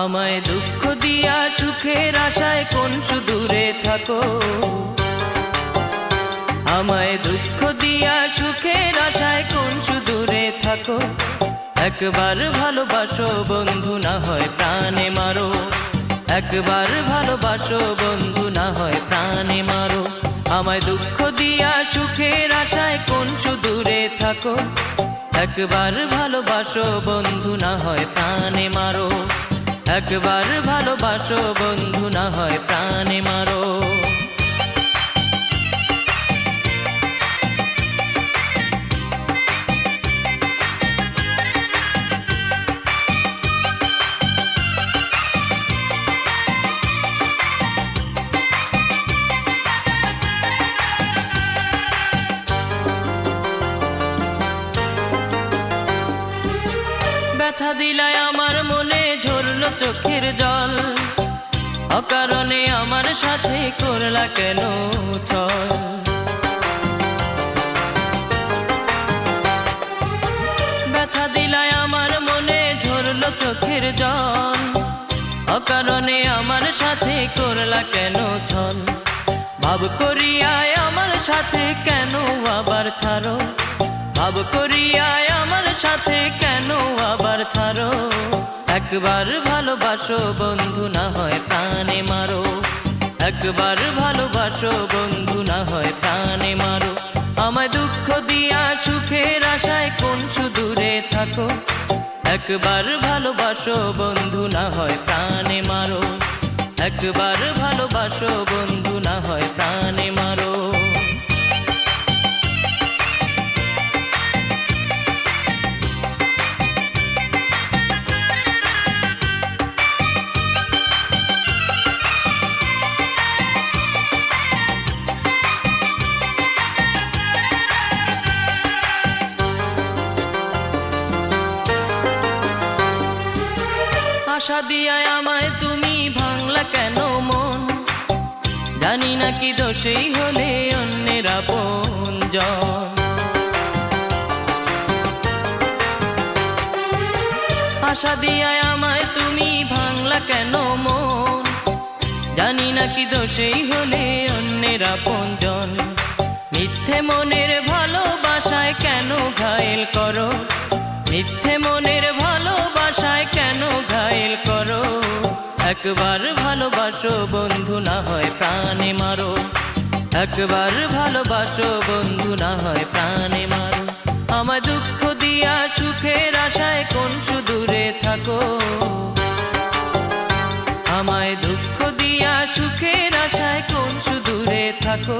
আমায় দুঃখ দিয়া সুখের আশায় কোন সুদূরে থাকো, আমায় দুঃখ দিয়া সুখের আশায় কোন সুদূরে থাকো। একবার ভালোবাসো বন্ধু, না হয় প্রাণে মারো। একবার ভালোবাসো বন্ধু, না হয় প্রাণে মারো। আমায় দুঃখ দিয়া সুখের আশায় কোন সুদূরে থাকো। একবার ভালোবাসো বন্ধু, না হয় প্রাণে মারো। একবার ভালোবাসো বন্ধু, না হয় প্রাণে মারো। ব্যথা দিলায় আমার মনে ঝরলো চোখের জল, অকারণে আমার সাথে করলা কেন ছল। ব্যথা দিলায় আমার মনে ঝরলো চোখের জল, অকারণে আমার সাথে করলা কেন ছল। ভাব করিয়ায় আমার সাথে কেন আবার ছাড়ো, ভাব করিয়ায় আমার সাথে কেন আবার ছাড়ো। একবার ভালোবাসো বন্ধু, না হয় প্রাণে মারো। একবার ভালোবাসো বন্ধু, না হয় প্রাণে মারো। আমায় দুঃখ দিয়া সুখের আশায় কোন সুদূরে থাকো। একবার ভালোবাসো বন্ধু, না হয় প্রাণে মারো। একবার ভালোবাসো বন্ধু, না হয় প্রাণে মারো। আশা দিয়ায় আমায় তুমি ভাঙলা কেন মন, জানি না কি দোষেই হলে অন্যের আপনজন। আশা দিয়ায় আমায় তুমি ভাঙলা কেন মন, জানি না কি দোষেই হলে অন্যের আপনজন। মিথ্যে মনের ভালোবাসায় কেন ঘায়েল করো, মিথ্যে মনের ভালোবাসায় কেন ঘায়েল করো। একবার ভালোবাসো বন্ধু, না হয় প্রাণে মারো। একবার ভালোবাসো বন্ধু, না হয় প্রাণে মারো। আমায় দুঃখ দিয়া সুখের আশায় কোন সুদূরে থাকো। আমায় দুঃখ দিয়া সুখের আশায় কোন সুদূরে থাকো।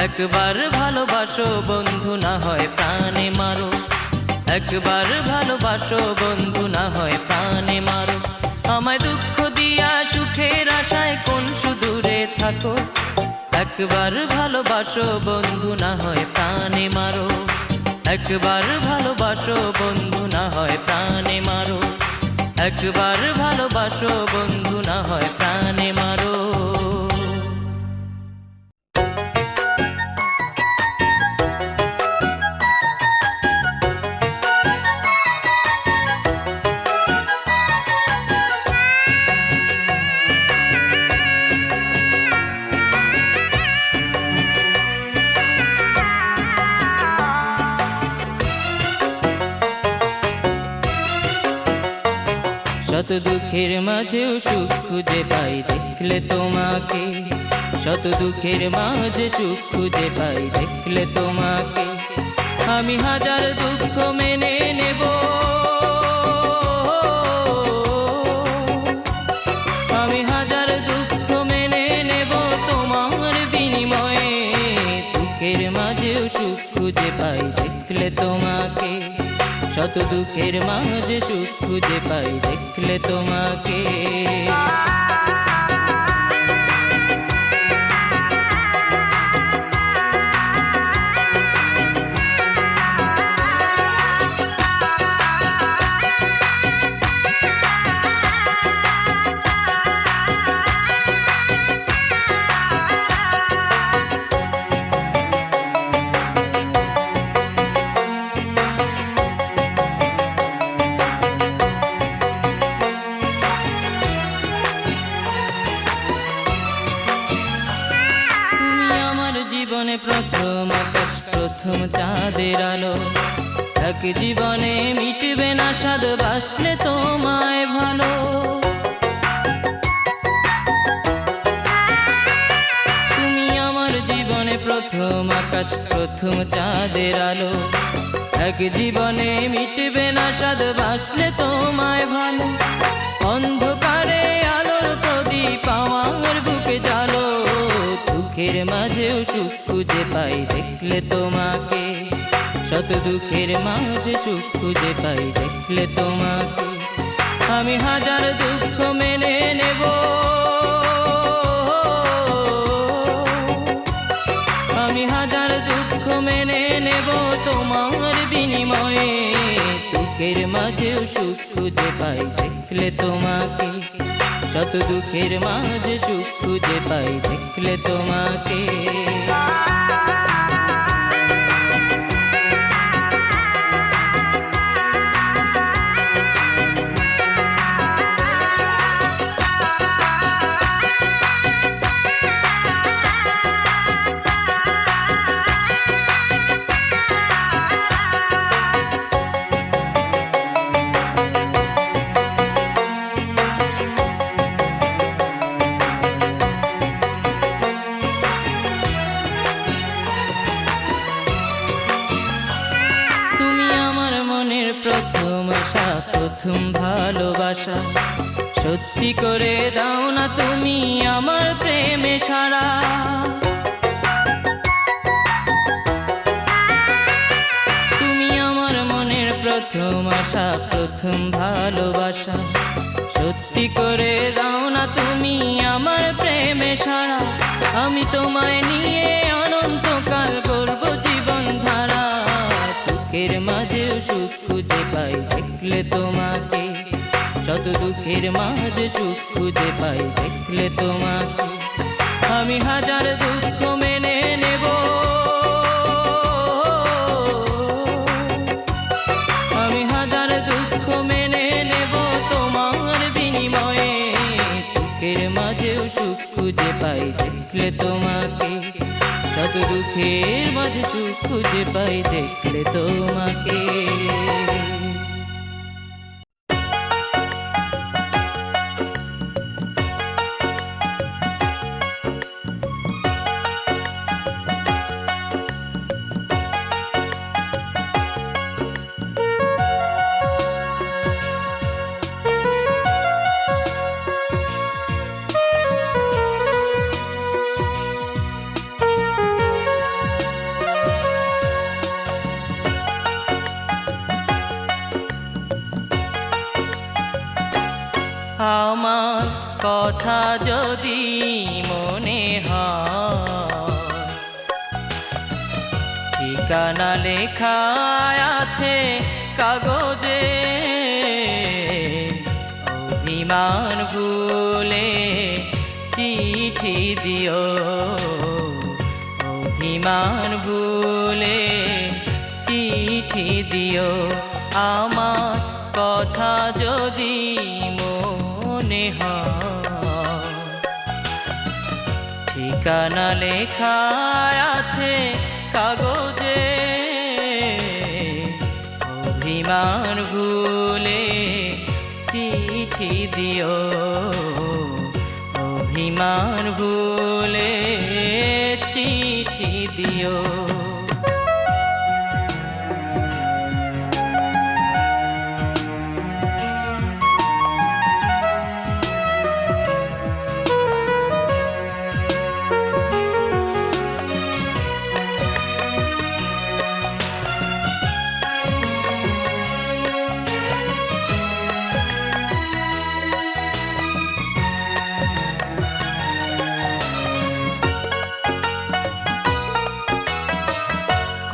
একবার ভালোবাসো বন্ধু, না হয় প্রাণে মারো। একবার ভালোবাসো বন্ধু, না হয় প্রাণে মারো। আমায় দুঃখ দিয়া সুখের আশায় কোন সুদূরে থাকো। একবার ভালোবাসো বন্ধু, না হয় প্রাণে মারো। একবার ভালোবাসো বন্ধু, না হয় প্রাণে মারো। একবার ভালোবাসো বন্ধু, না হয় প্রাণে মারো। শত দুঃখের মাঝেও সুখ খুঁজে পাই দেখলে তোমাকে। শত দুঃখের মাঝে সুখ খুঁজে পাই দেখলে তোমাকে। আমি হাজার দুঃখ মেনে নেব, আমি হাজার দুঃখ মেনে নেব তোমার বিনিময়ে। দুঃখের মাঝেও সুখ খুঁজে পাই দেখলে তোমাকে। শত দুঃখের মাঝে সুখ খুঁজে পাই দেখলে তোমাকে। প্রথম চাঁদের আলো। এক জীবনে মিটবে না স্বাদ বাসলে তোমায় ভালো। তুমি আমার জীবনে প্রথম আকাশ, প্রথম চাঁদের আলো। এক জীবনে মিটবে না স্বাদ বাসলে তোমায় ভালো। অন্ধকারে আলোর প্রদীপ আমার বুকে জ্বালো। দুঃখের মাঝেও সুখ খুঁজে পাই দেখলে তোমাকে। শত দুঃখের মাঝে সুখ খুঁজে পাই দেখলে তোমাকে। আমি হাজার দুঃখ মেনে নেব, আমি হাজার দুঃখ মেনে নেব তোমার বিনিময়ে। দুঃখের মাঝেও সুখ খুঁজে পাই দেখলে তোমাকে। শত দুঃখের মাঝে সুখ খুঁজে পাই দেখলে তোমাকে। প্রথম আশা, প্রথম ভালোবাসা। সত্যি করে দাও না তুমি আমার প্রেমে সারা। তুমি আমার মনের প্রথম আশা, প্রথম ভালোবাসা। সত্যি করে দাও না তুমি আমার প্রেমে সারা। আমি তোমায় নিয়ে অনন্তকাল করব জীবন ধারা। দুঃখের মাঝেও সুখ খুঁজে পাই দেখলে তোমাকে। শত দুঃখের মাঝে সুখ খুঁজে পাই দেখলে তোমাকে। আমি হাজার দুঃখ মেনে নেব, আমি হাজার দুঃখ মেনে নেব তোমার বিনিময়ে। দুঃখের মাঝেও সুখ খুঁজে পাই দেখলে তোমাকে। শত দুঃখের মাঝে সুখ খুঁজে পাই দেখলে তোমাকে। আমার কথা যদি মনে হয়, ঠিকানা লেখা আছে কাগজে। অভিমান ভুলে চিঠি দিও, অভিমান ভুলে চিঠি দিও। আমার কথা যদি মনে হয়, ঠিকানা লেখা আছে কাগজে। অভিমান ভুলে চিঠি দিও, অভিমান ভুলে চিঠি দিও।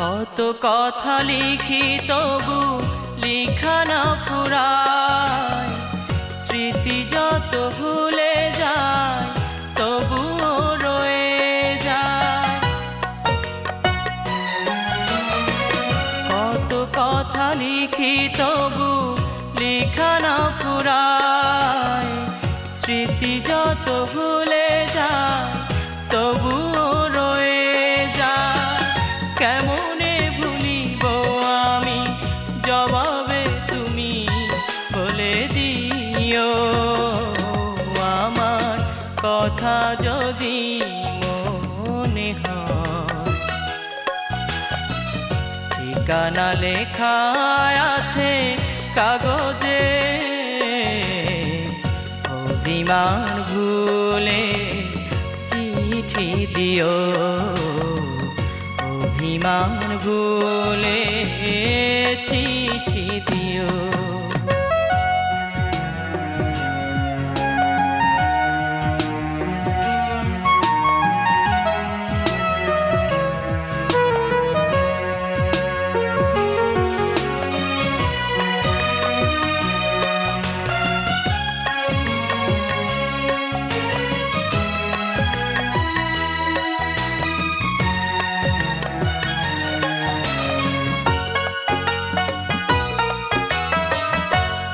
কত কথা লিখি তবু লিখা না ফুরায়। স্মৃতি যত ভুলে যায় তবুও রয়ে যায়। কত কথা লিখি তবু লিখা না ফুরায়। স্মৃতি যত ভুলে যায় তবুও রয়ে যায়। কেমনে ঠিকানা লেখা আছে কাগজে, অভিমান ভুলে চিঠি দিও, অভিমান ভুলে চিঠি দিও।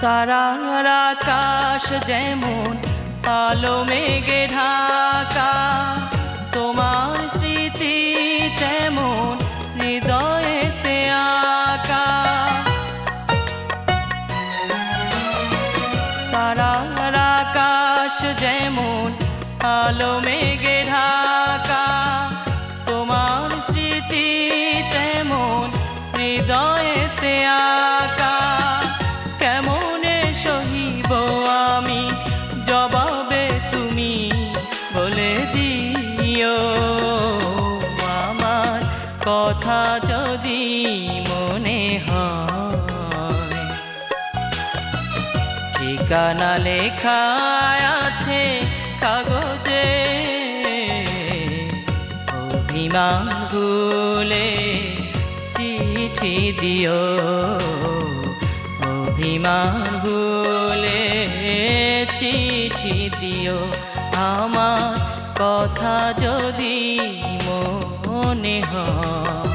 তারার আকাশ যেমন আলো মেঘে ঢাকা, তোমার স্মৃতি তেমন হৃদয়েতে আঁকা। তারার আকাশ যেমন আলো মেঘে ঢাকা, তোমার স্মৃতি তেমন হৃদয়েতে আঁকা। কেমনে সহিব আমি জবাবে তুমি বলে দিও, আমার কথা যদি মনে হয়। ঠিকানা লেখা আছে কাগজে, অভিমান ভুলে চিঠি দিও, অভিমান ভুলে চিঠি দিও। আমার কথা যদি মনে হয়।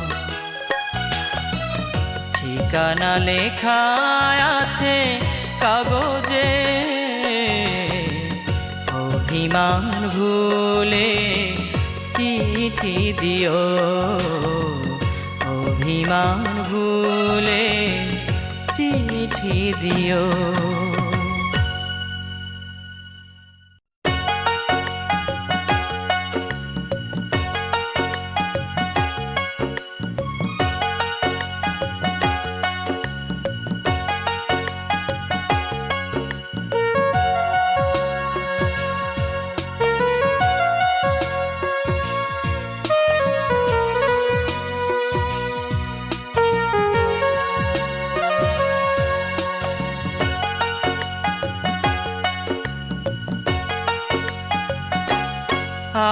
ঠিকানা লেখা আছে কাগজে, অভিমান ভুলে চিঠি দিও, অভিমান ভুলে চিঠি দিও।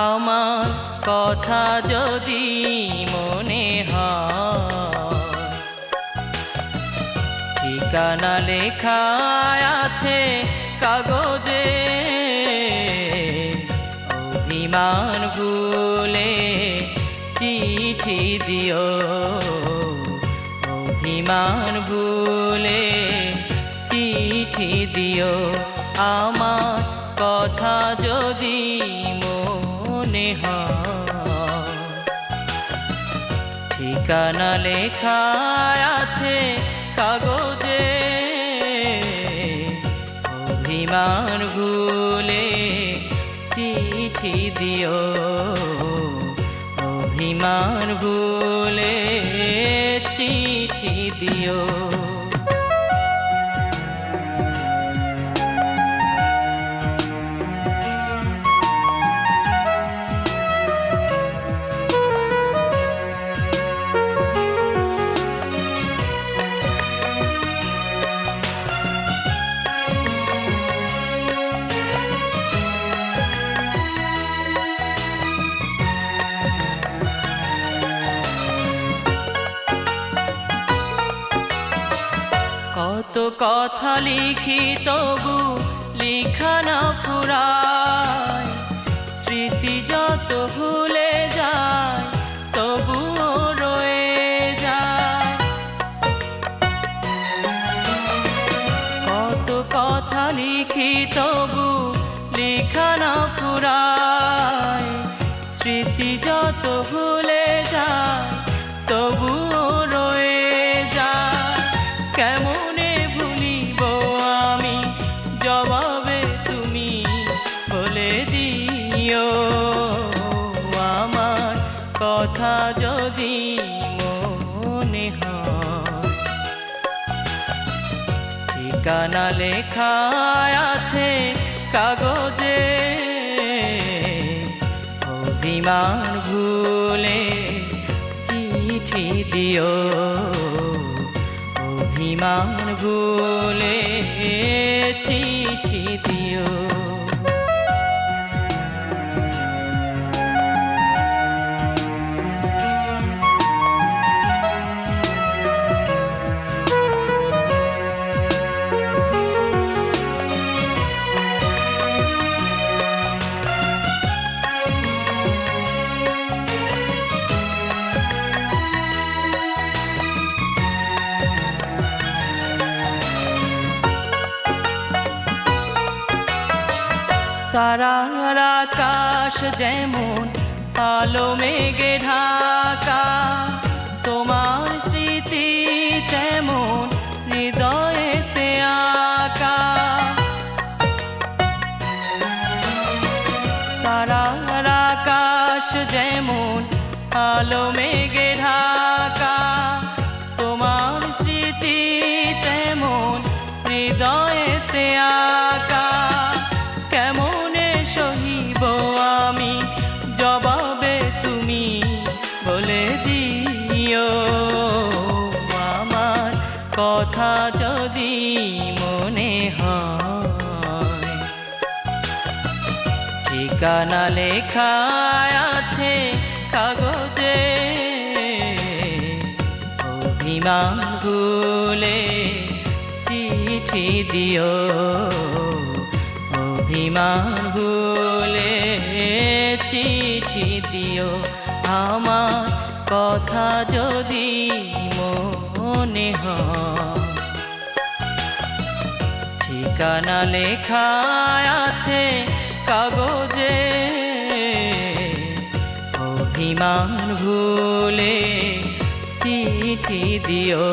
আমার কথা যদি মনে হয়। ঠিকানা লেখা আছে কাগজে, অভিমান ভুলে চিঠি দিও, অভিমান ভুলে চিঠি দিও। আমার কথা যদি মনে হয়। ঠিকানা লেখা আছে কাগজে, অভিমান ভুলে চিঠি দিও, অভিমান ভুলে চিঠি দিও। কত কথা লিখি তবু লিখা না ফুরায়, স্মৃতি যত ভুলে যায় তবুও রয়ে যায়। কত কথা লিখি তবু লিখা না ফুরায়, স্মৃতি যত ভুলে যায় তবুও রয়ে যায়। কেমনে ভুলিব আমি জবাবে তুমি বলে দিও, আমার কথা যদি মনে হয়। লেখা আছে কাগজে, অভিমান ভুলে চিঠি দিও, অভিমান ভুলে চিঠি দিও। তারার আকাশ যেমন আলো মেঘে ঢাকা, তোমার স্মৃতি তেমন হৃদয়েতে আঁকা। তারার আকাশ যেমন আলো মেঘে ঢাকা, তোমার স্মৃতি তেমন হৃদয়েতে আঁকা। কেমনে সহিব আমি জবাবে তুমি বলে দিও, আমার কথা যদি মনে হয়। ঠিকানা লেখা আছে কাগজে, অভিমান ভুলে চিঠি দিও, অভিমান ভুলে চিঠি দিও। আমার কথা যদি মনে হয়। ঠিকানা লেখা আছে কাগজে, অভিমান ভুলে চিঠি দিও,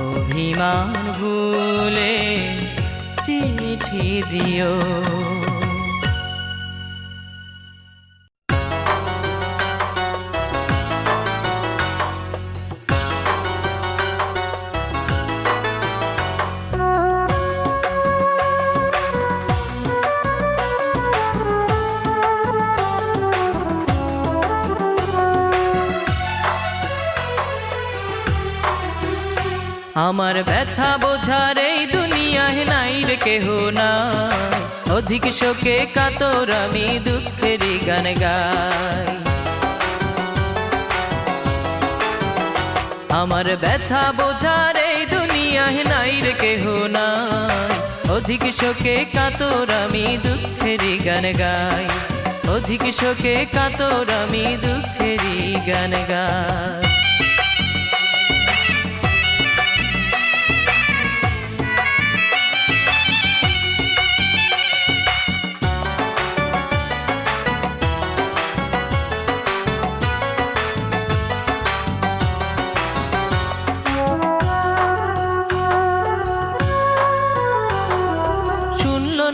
অভিমান ভুলে চিঠি দিও। আমার ব্যথা বোঝার এই দুনিয়ায় নাই রে কেহ নাই, অধিক শোকে কাতর আমি দুঃখেরই গান গাই। আমার ব্যথা বোঝার এই দুনিয়ায় নাই রে কেহ নাই, অধিক শোকে কাতর আমি দুঃখেরই গান গাই, অধিক শোকে কাতর আমি দুঃখেরই গান গাই।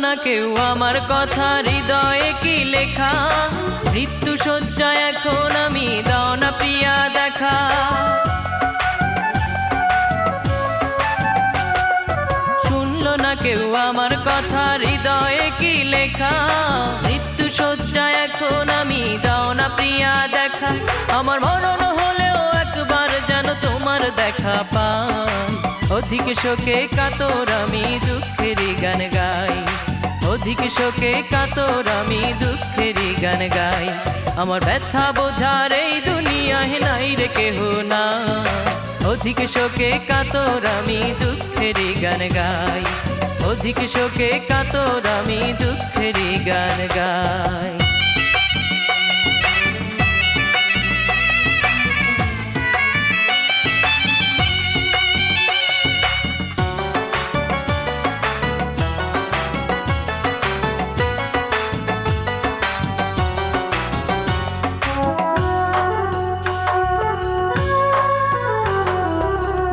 না কেউ আমার কথা, হৃদয়ে কি লেখা, মৃত্যু শয্যা এখন আমি, দাও না প্রিয়া দেখা। শুনলো না কেউ আমার কথা, হৃদয়ে কি লেখা, মৃত্যু শয্যা এখন আমি, দাও না প্রিয়া দেখা। আমার মরণ হলেও একবার যেন তোমার দেখা পাই, অধিক শোকে কাতর আমি দুঃখেরই গান গাই, অধিক শোকে কাতর আমি দুঃখেরই গান গাই। আমার ব্যথা বোঝার এই দুনিয়ায় নাই রে কেহ নাই, অধিক শোকে কাতর আমি দুঃখেরই গান গাই, অধিক শোকে কাতর আমি দুঃখেরই গান গাই।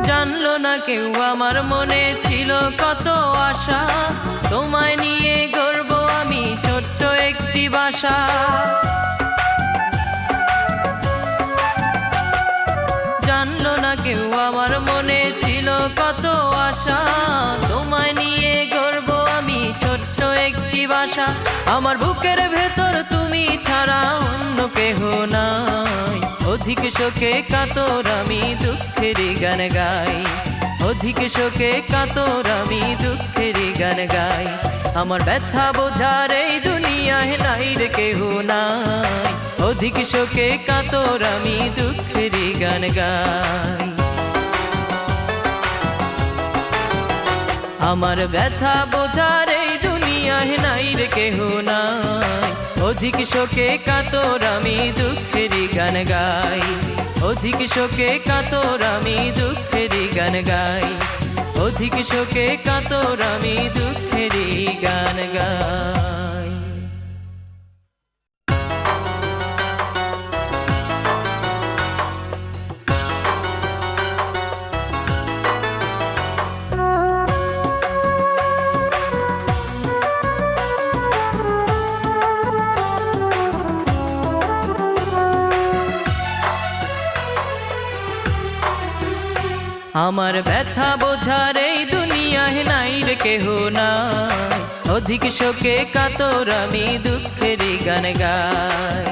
জানলো না কেউ আমার মনে ছিল কত আশা, তোমায় নিয়ে গর্ব আমি ছোট্ট একটি বাসা। জানলো না কেউ আমার মনে ছিল কত আশা, আমার বুকের ভেতর তুমি ছাড়া অন্য কেহ নাই। অধিক শোকে কাতর আমি দুঃখের গান গাই, অধিক শোকে কাতর আমি দুঃখের গান গাই। আমার ব্যথা বোঝার এই দুনিয়ায় নাই রে কেহ নাই, অধিক শোকে কাতর আমি দুঃখের গান গাই। আমার ব্যথা বোঝার এই দুনিয়ায় নাই রে কেহ নাই, অধিক শোকে কাতর আমি দুঃখের গান গাই, অধিক শোকে কাতর আমি দুঃখের গান গাই, অধিক শোকে কাতর আমি দুঃখের গান গাই। আমার ব্যথা বোঝার এই দুনিয়ায় নাই রে কেহ নাই, অধিক শোকে কাতর আমি দুঃখের গান গাই।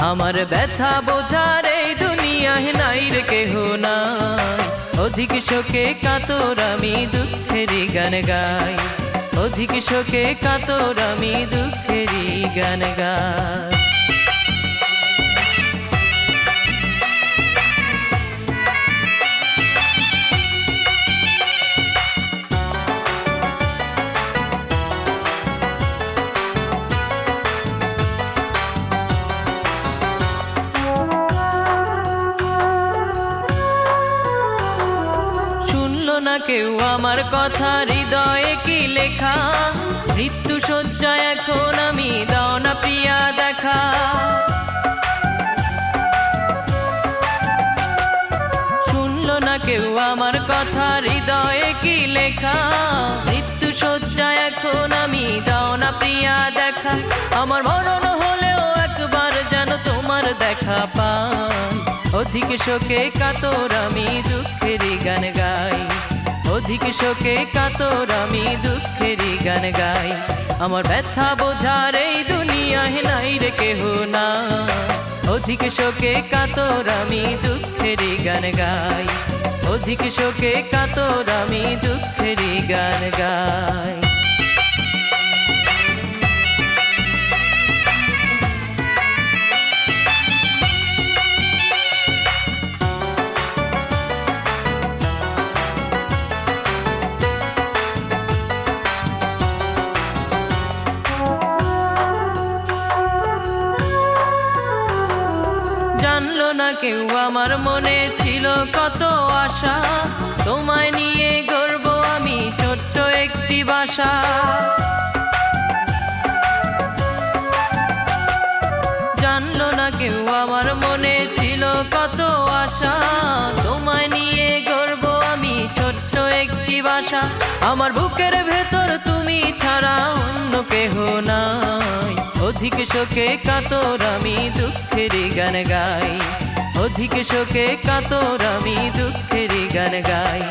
আমার ব্যথা বোঝার এই দুনিয়ায় নাই রে কেহ নাই, অধিক শোকে কাতর আমি দুঃখের গান গাই, অধিক শোকে কাতর আমি দুঃখের গান গাই। না কেউ আমার কথা হৃদয়ে কি লেখা, মৃত্যু শয্যা এখন আমি দাও না প্রিয়া দেখা। শুনলো না কেউ আমার কথা হৃদয়ে কি লেখা, মৃত্যু শয্যা এখন আমি দাও না প্রিয়া দেখা। আমার মরণ হলেও একবার যেন তোমার দেখা পাই, অধিক শোকে কাতর আমি দুঃখের গান গাই, অধিক শোকে কাতর আমি দুঃখের গান গাই। আমার ব্যথা বোঝার এই দুনিয়ায় নাই রে কেহ নাই, অধিক শোকে কাতর আমি দুঃখের গান গাই, অধিক শোকে কাতর আমি দুঃখের গান গাই। জানলো না কেউ আমার মনে ছিল কত আশা, তোমায় নিয়ে গর্ব আমি ছোট্ট একটি বাসা। জানলো না কেউ আমার মনে ছিল কত আশা, তোমায় নিয়ে গর্ব আমি ছোট্ট একটি বাসা। আমার বুকের ভেতর তুমি ছাড়া অন্য কেহ নাই, অধিক শোকে কাতর আমি দুঃখের গান গাই, অধিক শোকে কাতর আমি দুঃখের গান গাই।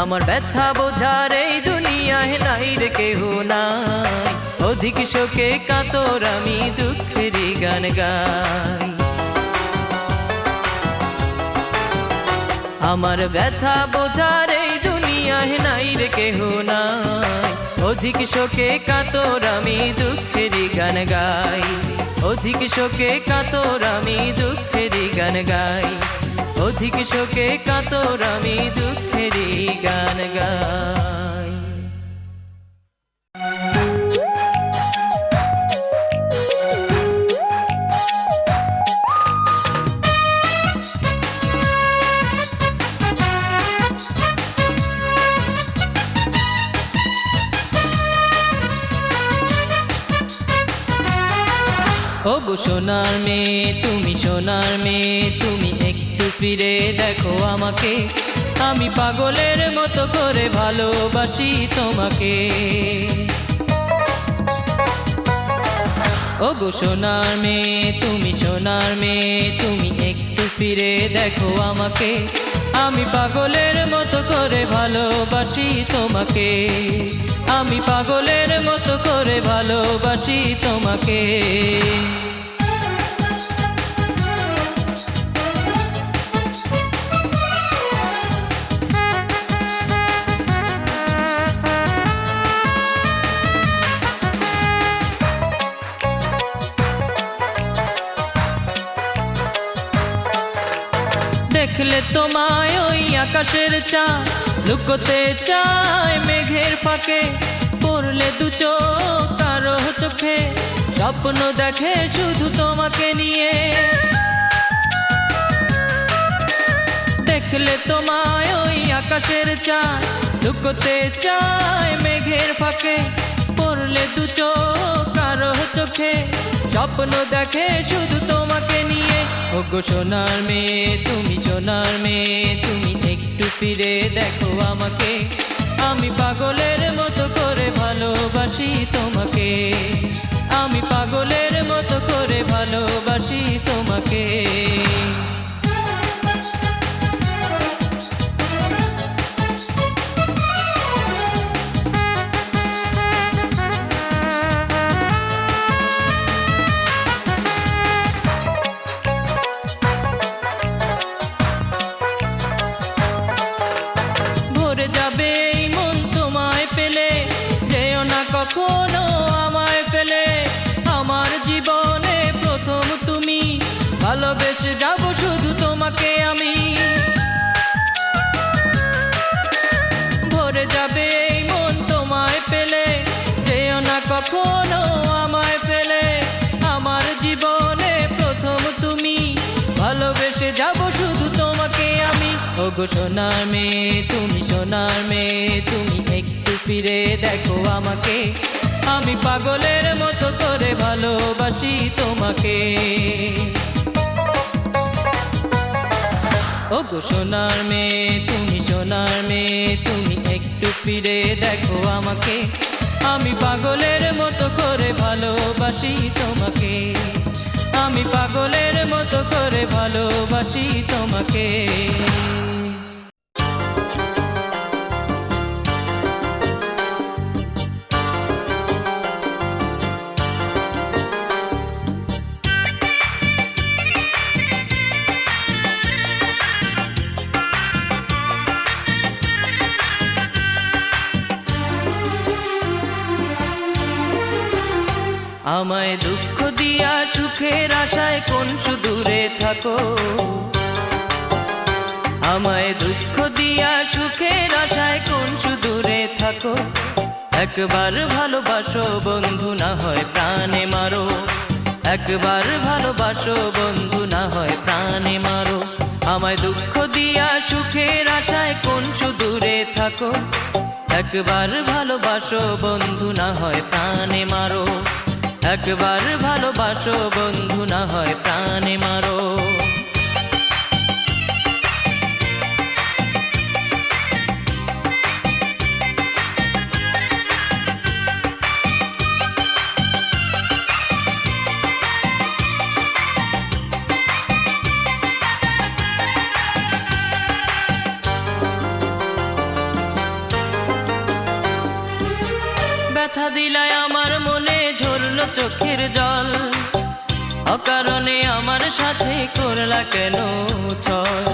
আমার ব্যথা বোঝার এই দুনিয়ায় নাই রে কেহ নাই, অধিক শোকে কাতর আমি দুঃখের গান গাই। আমার ব্যথা বোঝার এই দুনিয়ায় নাই রে কেহ নাই, অধিক শোকে কাতর আমি দুঃখের গান গাই, অধিক শোকে কাতর আমি দুঃখের গান গাই, অধিক শোকে কাতর আমি দুঃখের গান গাই। ও গো সোনার মেয়ে তুমি, সোনার মেয়ে তুমি, একটু ফিরে দেখো আমাকে, আমি পাগলের মতো করে ভালোবাসি তোমাকে। ও গো সোনার মেয়ে তুমি, সোনার মেয়ে তুমি, একটু ফিরে দেখো আমাকে, আমি পাগলের মতো করে ভালোবাসি তোমাকে, আমি পাগলের মতো করে ভালোবাসি তোমাকে। দেখলে তোমায় ওই আকাশের চাঁদ লুকোতে চায় মেঘের ফাঁকে, পড়লে দু চোখ কারো চোখে স্বপ্ন দেখে শুধু তোমাকে নিয়ে। দেখলে তোমায় ওই আকাশের চাঁদ লুকোতে চায় মেঘের ফাঁকে, পড়লে দু চোখ কারো চোখে স্বপ্ন দেখে শুধু তোমাকে নিয়ে। ওগো সোনার মেয়ে তুমি, সোনার মেয়ে তুমি, একটু ফিরে দেখো আমাকে, আমি পাগলের মতো করে ভালোবাসি তোমাকে, আমি পাগলের মতো করে ভালোবাসি তোমাকে। যাবে এই মন তোমায় পেলে, যেও না কখনো আমায় ফেলে, আমার জীবনে প্রথম তুমি, ভালোবেসে যাব শুধু তোমাকে আমি। ভরে যাবে এই মন তোমায় পেলে, যেও না কখনো আমায় ফেলে, আমার জীবনে প্রথম তুমি, ভালোবেসে যাব শুধু তোমাকে আমি। ওগো সোনার মেয়ে তুমি, সোনার মেয়ে তুমি, একটু ফিরে দেখো আমাকে, আমি পাগলের মতো করে ভালোবাসি তোমাকে। ওগো সোনার মেয়ে তুমি, সোনার মেয়ে তুমি, একটু ফিরে দেখো আমাকে, আমি পাগলের মতো করে ভালোবাসি তোমাকে, আমি পাগলের মতো করে ভালোবাসি তোমাকে। আমায় দুঃখ দিয়া সুখের আশায় কোন সুদূরে থাকো, আমায় দুঃখ দিয়া সুখের আশায় কোন সুদূরে থাকো, একবার ভালোবাসো বন্ধু না হয় প্রাণে মারো, একবার ভালোবাসো বন্ধু না হয় প্রাণে মারো। আমায় দুঃখ দিয়া সুখের আশায় কোন সুদূরে থাকো, একবার ভালোবাসো বন্ধু না হয় প্রাণে মারো, একবার ভালোবাসো বন্ধু না হয় প্রাণে মারো। ব্যথা দিলায় আমার মনে ঝরলো চোখের জল, অকারণে আমার সাথে করলা কেন ছল।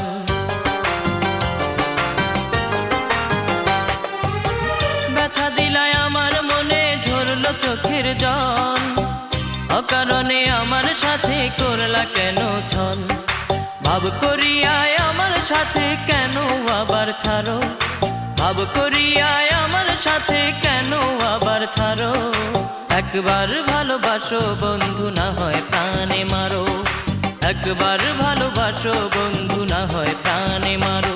ব্যথা দিলায় আমার মনে ঝরলো চোখের জল, অকারণে আমার সাথে করলা কেন ছল। ভাব করিয়ায় আমার সাথে কেন আবার ছাড়ো, ভাব করিয়ায় আমার সাথে কেন আবার ছাড়ো, একবার ভালোবাসো বন্ধু না হয় প্রাণে মারো, একবার ভালোবাসো বন্ধু না হয় প্রাণে মারো।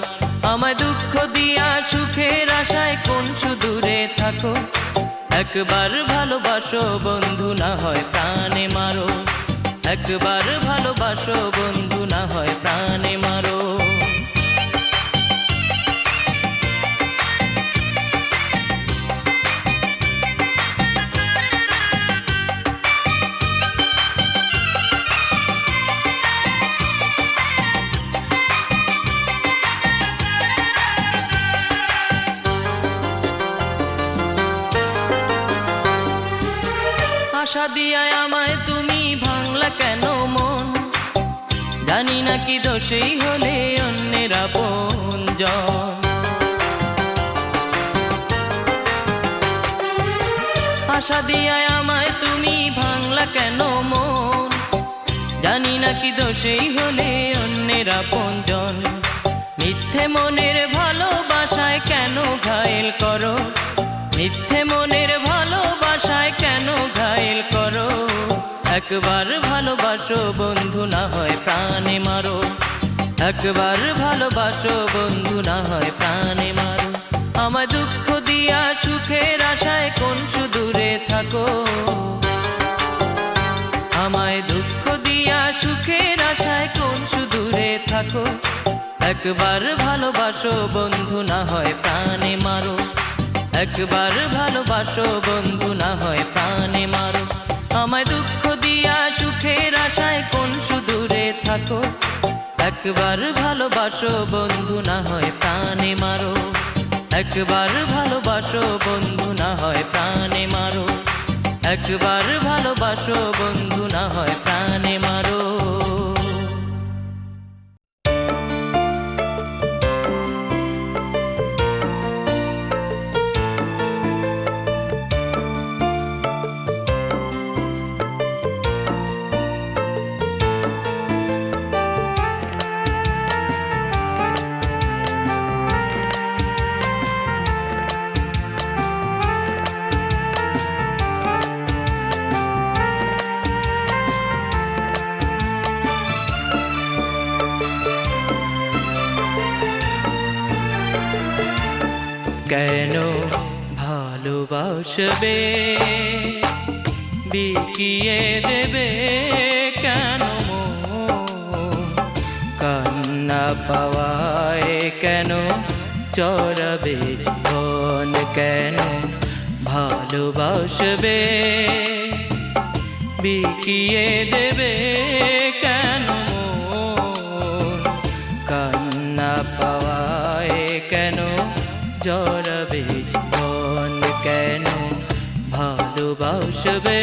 আমায় দুঃখ দিয়া সুখের আশায় কোন সুদূরে থাকো, একবার ভালোবাসো বন্ধু না হয় প্রাণে মারো, একবার ভালোবাসো বন্ধু না হয় প্রাণে মারো। আশা দিয়ায় আমায় তুমি ভাঙলা কেন মন, জানি না কি দোষেই হলে অন্যের আপনজন। আশা দিয়ায় আমায় তুমি ভাঙলা কেন মন, জানি না কি দোষেই হলে অন্যের আপনজন। মিথ্যে মনের ভালোবাসায় কেন ঘায়েল করো, মিথ্যে মনের ভালোবাসায় কেন ঘায়েল করো। একবার ভালোবাসো বন্ধু, না হয় প্রাণে মারো। একবার ভালোবাসো বন্ধু, না হয় প্রাণে মারো। আমায় দুঃখ দিয়া সুখের আশায় কোন সুদূরে থাকো, আমায় দুঃখ দিয়া সুখের আশায় কোন সুদূরে থাকো। একবার ভালোবাসো বন্ধু, না হয় প্রাণে মারো। একবার ভালোবাসো বন্ধু, না হয় প্রাণে মারো। আমায় দুঃখ দিয়া সুখের আশায় কোন সুদূরে থাকো। একবার ভালোবাসো বন্ধু, না হয় প্রাণে মারো। একবার ভালোবাসো বন্ধু, না হয় প্রাণে মারো। একবার ভালোবাসো বন্ধু, না হয় প্রাণে মারো। কেন ভালোবাসবে বিকিয়ে দেবে কেন মন, কান্না পাওয়ায় কেন চড়াবে জীবন। কেন ভালোবাসবে বিকিয়ে দেবে কেন মন, কান্না পাওয়ায় কেন জড়াবে জীবন। কেন ভালোবাসবে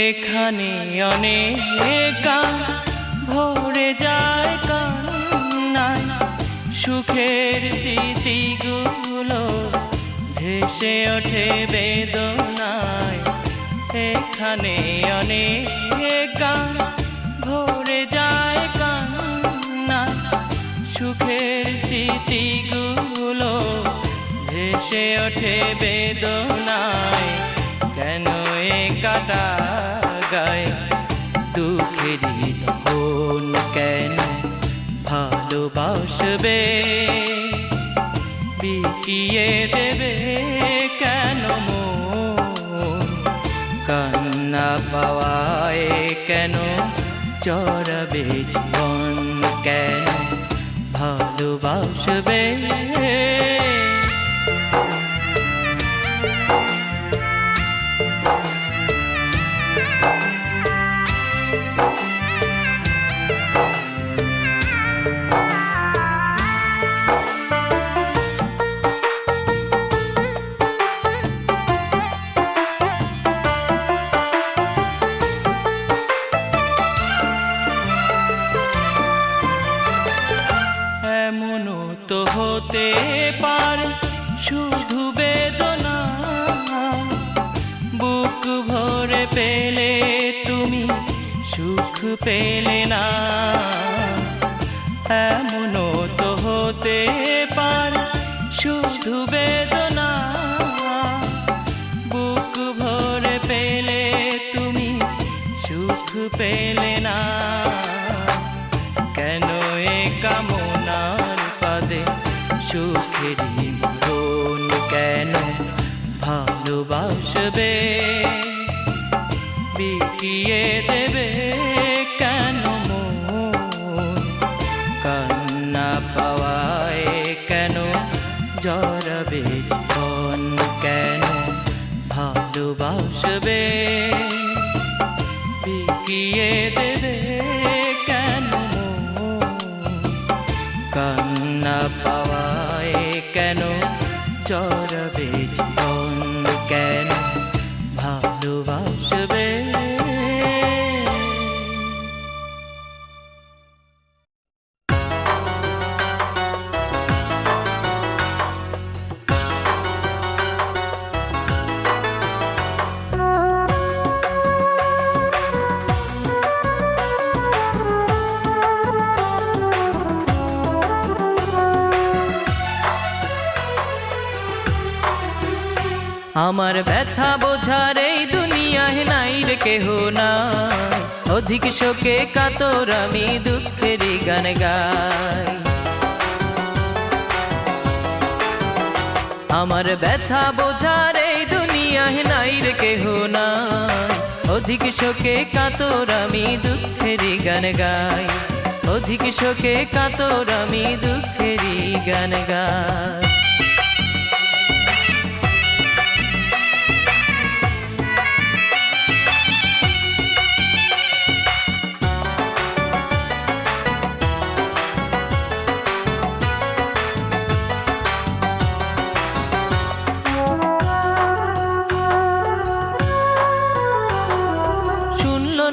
এখানে অনেক ভরে যায় কান্নায়, সুখের স্মৃতিগুলো ভেসে ওঠে বেদনায়। এখানে অনেক ভরে যায় কান্নায়, সুখের স্মৃতিগুলো ভেসে ওঠে বেদনায়। কেন এ কাটা গায়ে দুঃখেরই ধন, কেন ভালোবাসবে বিকিয়ে দেবে কেন মন, কান্না পাওয়ায় কেন চড়াবে জীবন। কেন ভালোবাসবে এমনও তো হতে পারে শুধু বেদনা, বুক ভরে পেলে তুমি সুখ পেলে না। এমনও তো হতে পারে শুধু বেদনা, বুক ভরে পেলে তুমি সুখ পেলে না। কেন এ কামনার ফাঁদে সুখেরই মরণ, কেন ভালোবাসবে বিকিয়ে দেবে পাওয়ায় কেন জড়াবে জীবন, কেন ভালোবাসবে। আমার ব্যথা বোঝার এই দুনিয়ায় নাই রে কেহ না, অধিক শোকে কাতর আমি দুঃখেরই গান গাই। আমার ব্যথা বোঝার এই দুনিয়ায় নাই রে কেহ না, অধিক শোকে কাতর আমি দুঃখেরই গান গাই। অধিক শোকে কাতর আমি দুঃখেরই গান গাই।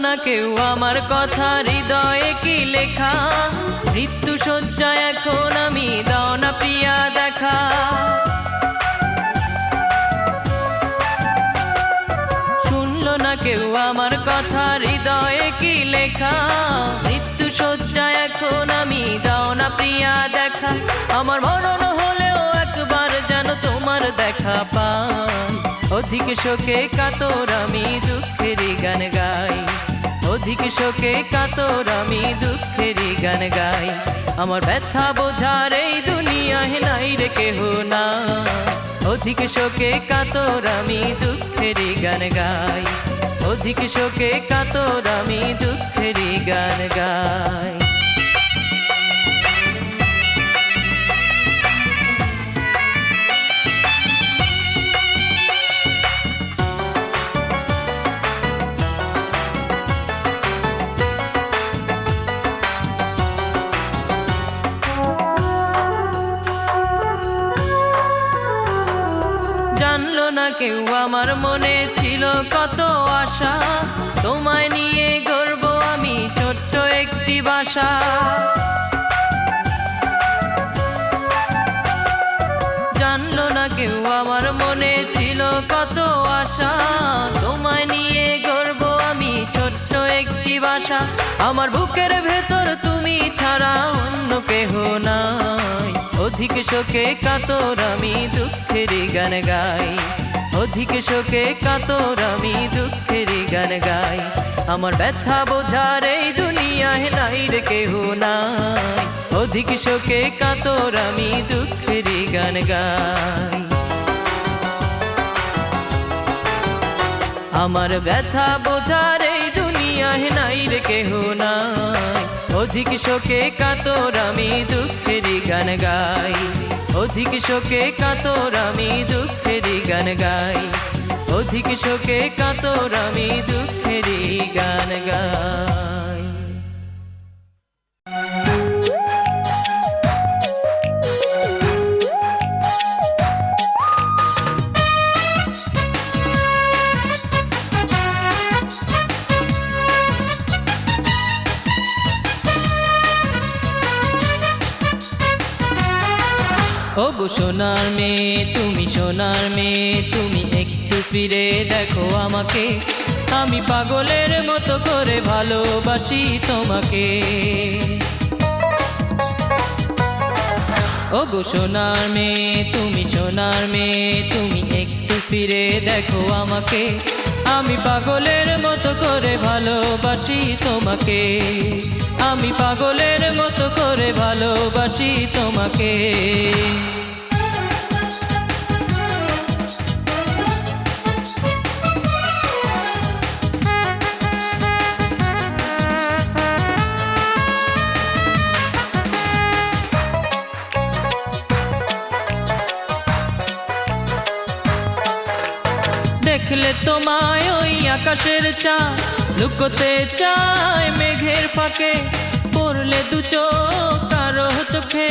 না কেউ আমার কথা, হৃদয়ে কি লেখা, মৃত্যু শয্যায় এখন আমি, দাও না প্রিয়া দেখা। শুনলো না কেউ আমার কথা, হৃদয়ে কি লেখা, মৃত্যু শয্যায় এখন আমি, দাও না প্রিয়া দেখা। আমার মরণ হলেও একবার যেন তোমার দেখা পাই, অধিক শোকে কাতর আমি দুঃখেরই গান গাই। অধিক শোকে কাতর আমি দুঃখেরই গান গাই। আমার ব্যথা বোঝার এই দুনিয়ায় নাই রে কেহ না, অধিক শোকে কাতর আমি দুঃখেরই গান গাই। অধিক শোকে কাতর আমি দুঃখেরই গান গাই। জানলো না কেউ আমার মনে ছিল কত আশা, তোমায় নিয়ে গর্ব আমি ছোট্ট একটি বাসা। জানলো না কেউ আমার মনে ছিল কত আশা, তোমায় নিয়ে গর্ব আমি ছোট্ট একটি বাসা। আমার বুকের ভেতর তুমি ছাড়া অন্য কেহ নাই, অধিক শোকে কাতর আমি দুঃখেরই গান গাই। অধিক শোকে কাতর আমি দুঃখেরই গান গাই। আমার ব্যথা বোঝার এই দুনিয়ায় নাই রে কেহ নাই, অধিক শোকে কাতর আমি দুঃখেরই গান গাই। আমার ব্যথা বোঝার এই দুনিয়ায় নাই রে কেহ নাই, অধিক শোকে কাতর আমি দুঃখেরই গান গাই। অধিক শোকে কাতর আমি দুঃখেরই গান গাই। অধিক শোকে কাতর আমি দুঃখেরই গান গাই। ও গো সোনার মেয়ে তুমি, সোনার মেয়ে তুমি, একটু ফিরে দেখো আমাকে, আমি পাগলের মতো করে ভালোবাসি তোমাকে। ও গো সোনার মেয়ে তুমি, সোনার মেয়ে তুমি, একটু ফিরে দেখো আমাকে, আমি পাগলের মতো করে ভালোবাসি তোমাকে। আমি পাগলের মতো করে ভালোবাসি তোমাকে। দেখলে তোমায় ওই আকাশের চাঁদ, লুকোতে চায় মেঘের ফাঁকে, পড়লে দু চোখ কারো চোখে,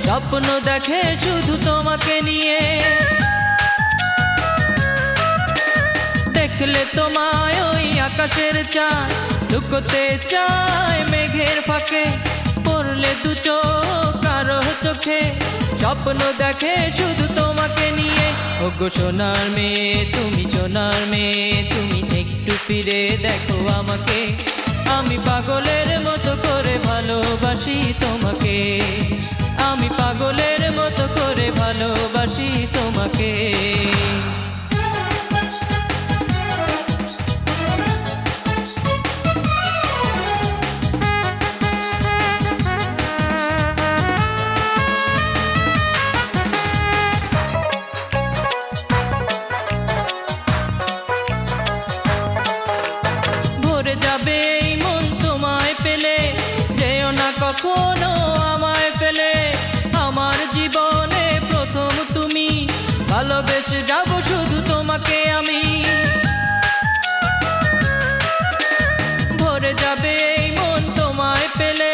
সব স্বপ্ন দেখে শুধু তোমাকে নিয়ে। দেখলে তোমায় ওই আকাশের চাঁদ, লুকোতে চায় মেঘের ফাঁকে, পড়লে দু চোখ কারো চোখে, স্বপ্ন দেখে শুধু তোমাকে নিয়ে। ওগো সোনার মেয়ে তুমি, সোনার মেয়ে তুমি, একটু ফিরে দেখো আমাকে, আমি পাগলের মতো করে ভালোবাসি তোমাকে, আমি পাগলের মতো করে ভালোবাসি তোমাকে। ভরে যাবে এই মন তোমায় পেলে, যেও না কখনো আমায় ফেলে, আমার জীবনে প্রথম তুমি, ভালোবেসে যাব শুধু তোমাকে আমি। ভরে যাবে এই মন তোমায় পেলে,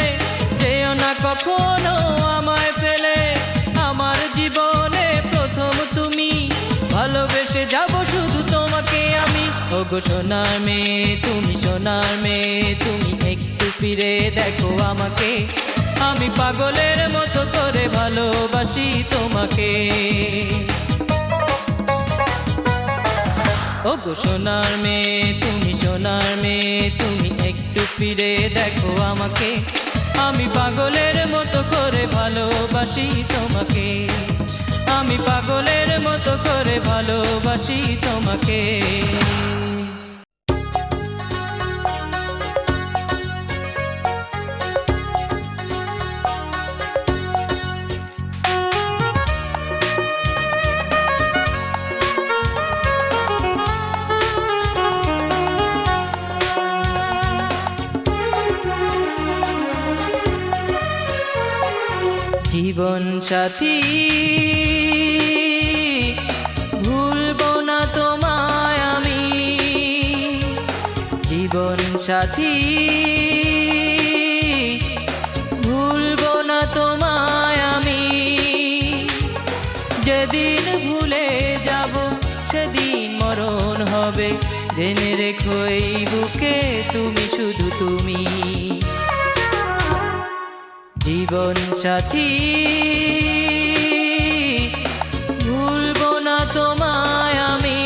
যেও না কখনো আমায় ফেলে, আমার জীবনে প্রথম তুমি, ভালোবেসে যাব শুধু তোমাকে আমি। ওগো সোনার মেয়ে তুমি, সোনার মেয়ে তুমি, একটু ফিরে দেখো আমাকে, আমি পাগলের মতো করে ভালোবাসি তোমাকে। ওগো সোনার মেয়ে তুমি, সোনার মেয়ে তুমি, একটু ফিরে দেখো আমাকে, আমি পাগলের মতো করে ভালোবাসি তোমাকে, আমি পাগলের মতো করে ভালোবাসি তোমাকে। জীবন সাথী ভুলবো না তোমায় আমি, জীবন সাথী ভুলবো না তোমায় আমি, যেদিন ভুলে যাব সেদিন মরণ হবে, জেনে রেখো এই বুকে তুমি শুধু তুমি। জীবন সাথী ভুলবো না তোমায় আমি।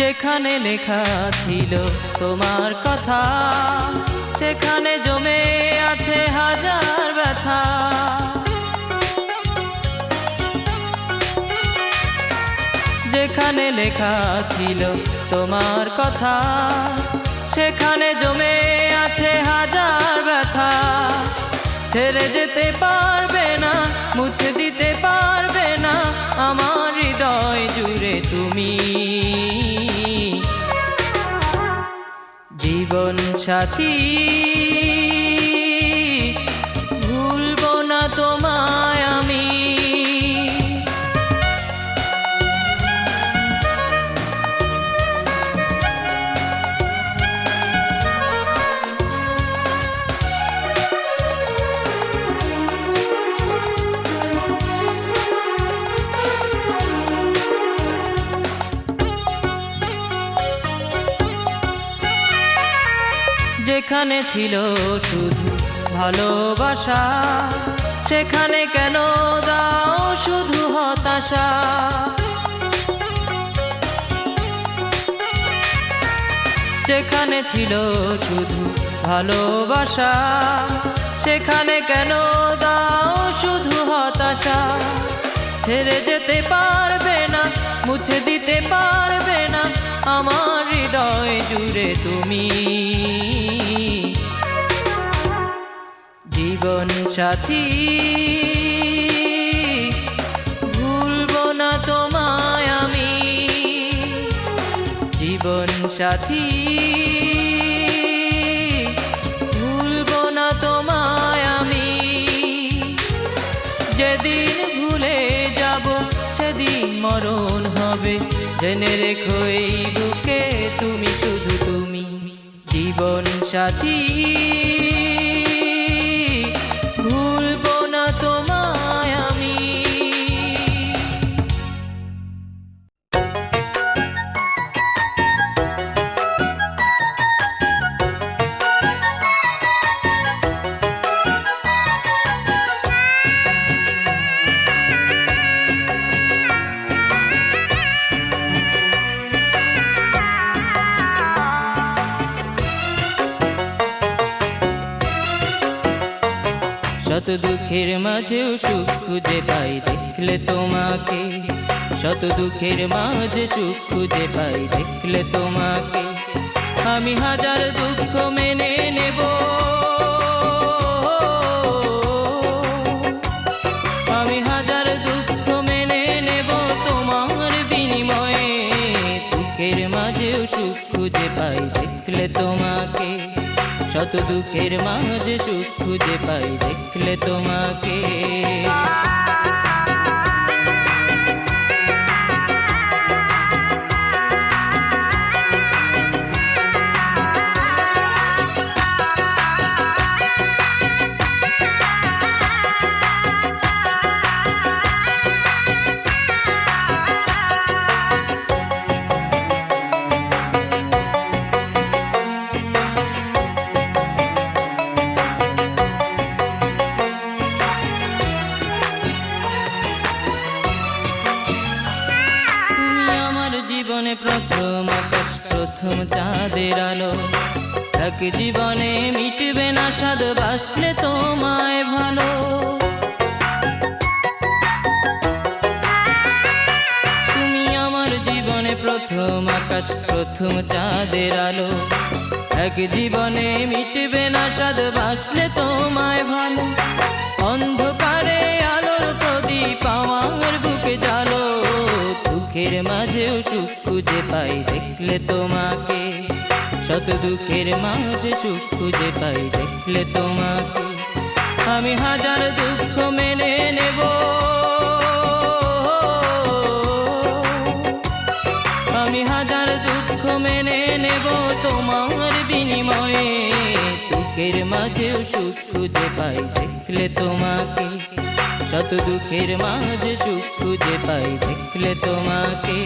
যেখানে লেখা ছিল তোমার কথা, সেখানে জমে আছে হাজার ব্যথা। যেখানে লেখা ছিল তোমার কথা, সেখানে জমে আছে হাজার ব্যথা। ছেড়ে যেতে পারবে না, মুছে দিতে পারবে না আমার হৃদয় জুড়ে তুমি। জীবন সাথী ভুলবো না তোমায় আমি। যেখানে ছিল শুধু ভালোবাসা, সেখানে কেন দাও শুধু হতাশা। যেখানে ছিল শুধু ভালোবাসা, সেখানে কেন দাও শুধু হতাশা। ছেড়ে যেতে পারবে না, মুছে দিতে পারবে না আমার হৃদয় জুড়ে তুমি। জীবন সাথী ভুলবো না তোমায় আমি। জীবন সাথী ভুলবো না তোমায় আমি, যেদিন ভুলে যাব সেদিন মরণ হবে, জেনে রেখো এই বুকে তুমি শুধু তুমি। জীবন সাথী ভুলবো না তোমায় আমি। শত দুঃখের মাঝেও সুখ খুঁজে পাই দেখলে তোমাকে, শত দুঃখের মাঝে সুখ খুঁজে পাই দেখলে তোমাকে। আমি হাজার দুঃখ মেনে নেব, আমি হাজার দুঃখ মেনে নেব তোমার বিনিময়ে। দুঃখের মাঝেও সুখ খুঁজে পাই দেখলে তোমাকে, শত দুঃখের মাঝে সুখ খুঁজে পাই দেখলে তোমাকে। জীবনে প্রথম আকাশ প্রথম চাঁদের আলো, এক জীবনে মিটবে না স্বাদ বাসলে তোমায় ভালো। তুমি আমার জীবনে প্রথম আকাশ প্রথম চাঁদের আলো, এক জীবনে মিটবে না স্বাদ বাসলে তোমায় ভালো। অন্ধকারে আলোর প্রদীপ আমার বুকে জ্বালো, দুঃখের মাঝেও সুখ খুঁজে পাই দেখলে তোমাকে, শত দুঃখের মাঝে সুখ খুঁজে পাই দেখলে তোমাকে। আমি হাজার দুঃখ মেনে নেব, আমি হাজার দুঃখ মেনে নেব তোমার বিনিময়ে। দুঃখের মাঝেও সুখ খুঁজে পাই দেখলে তোমাকে, শত দুঃখের মাঝে সুখ খুঁজে পাই দেখলে তোমাকে।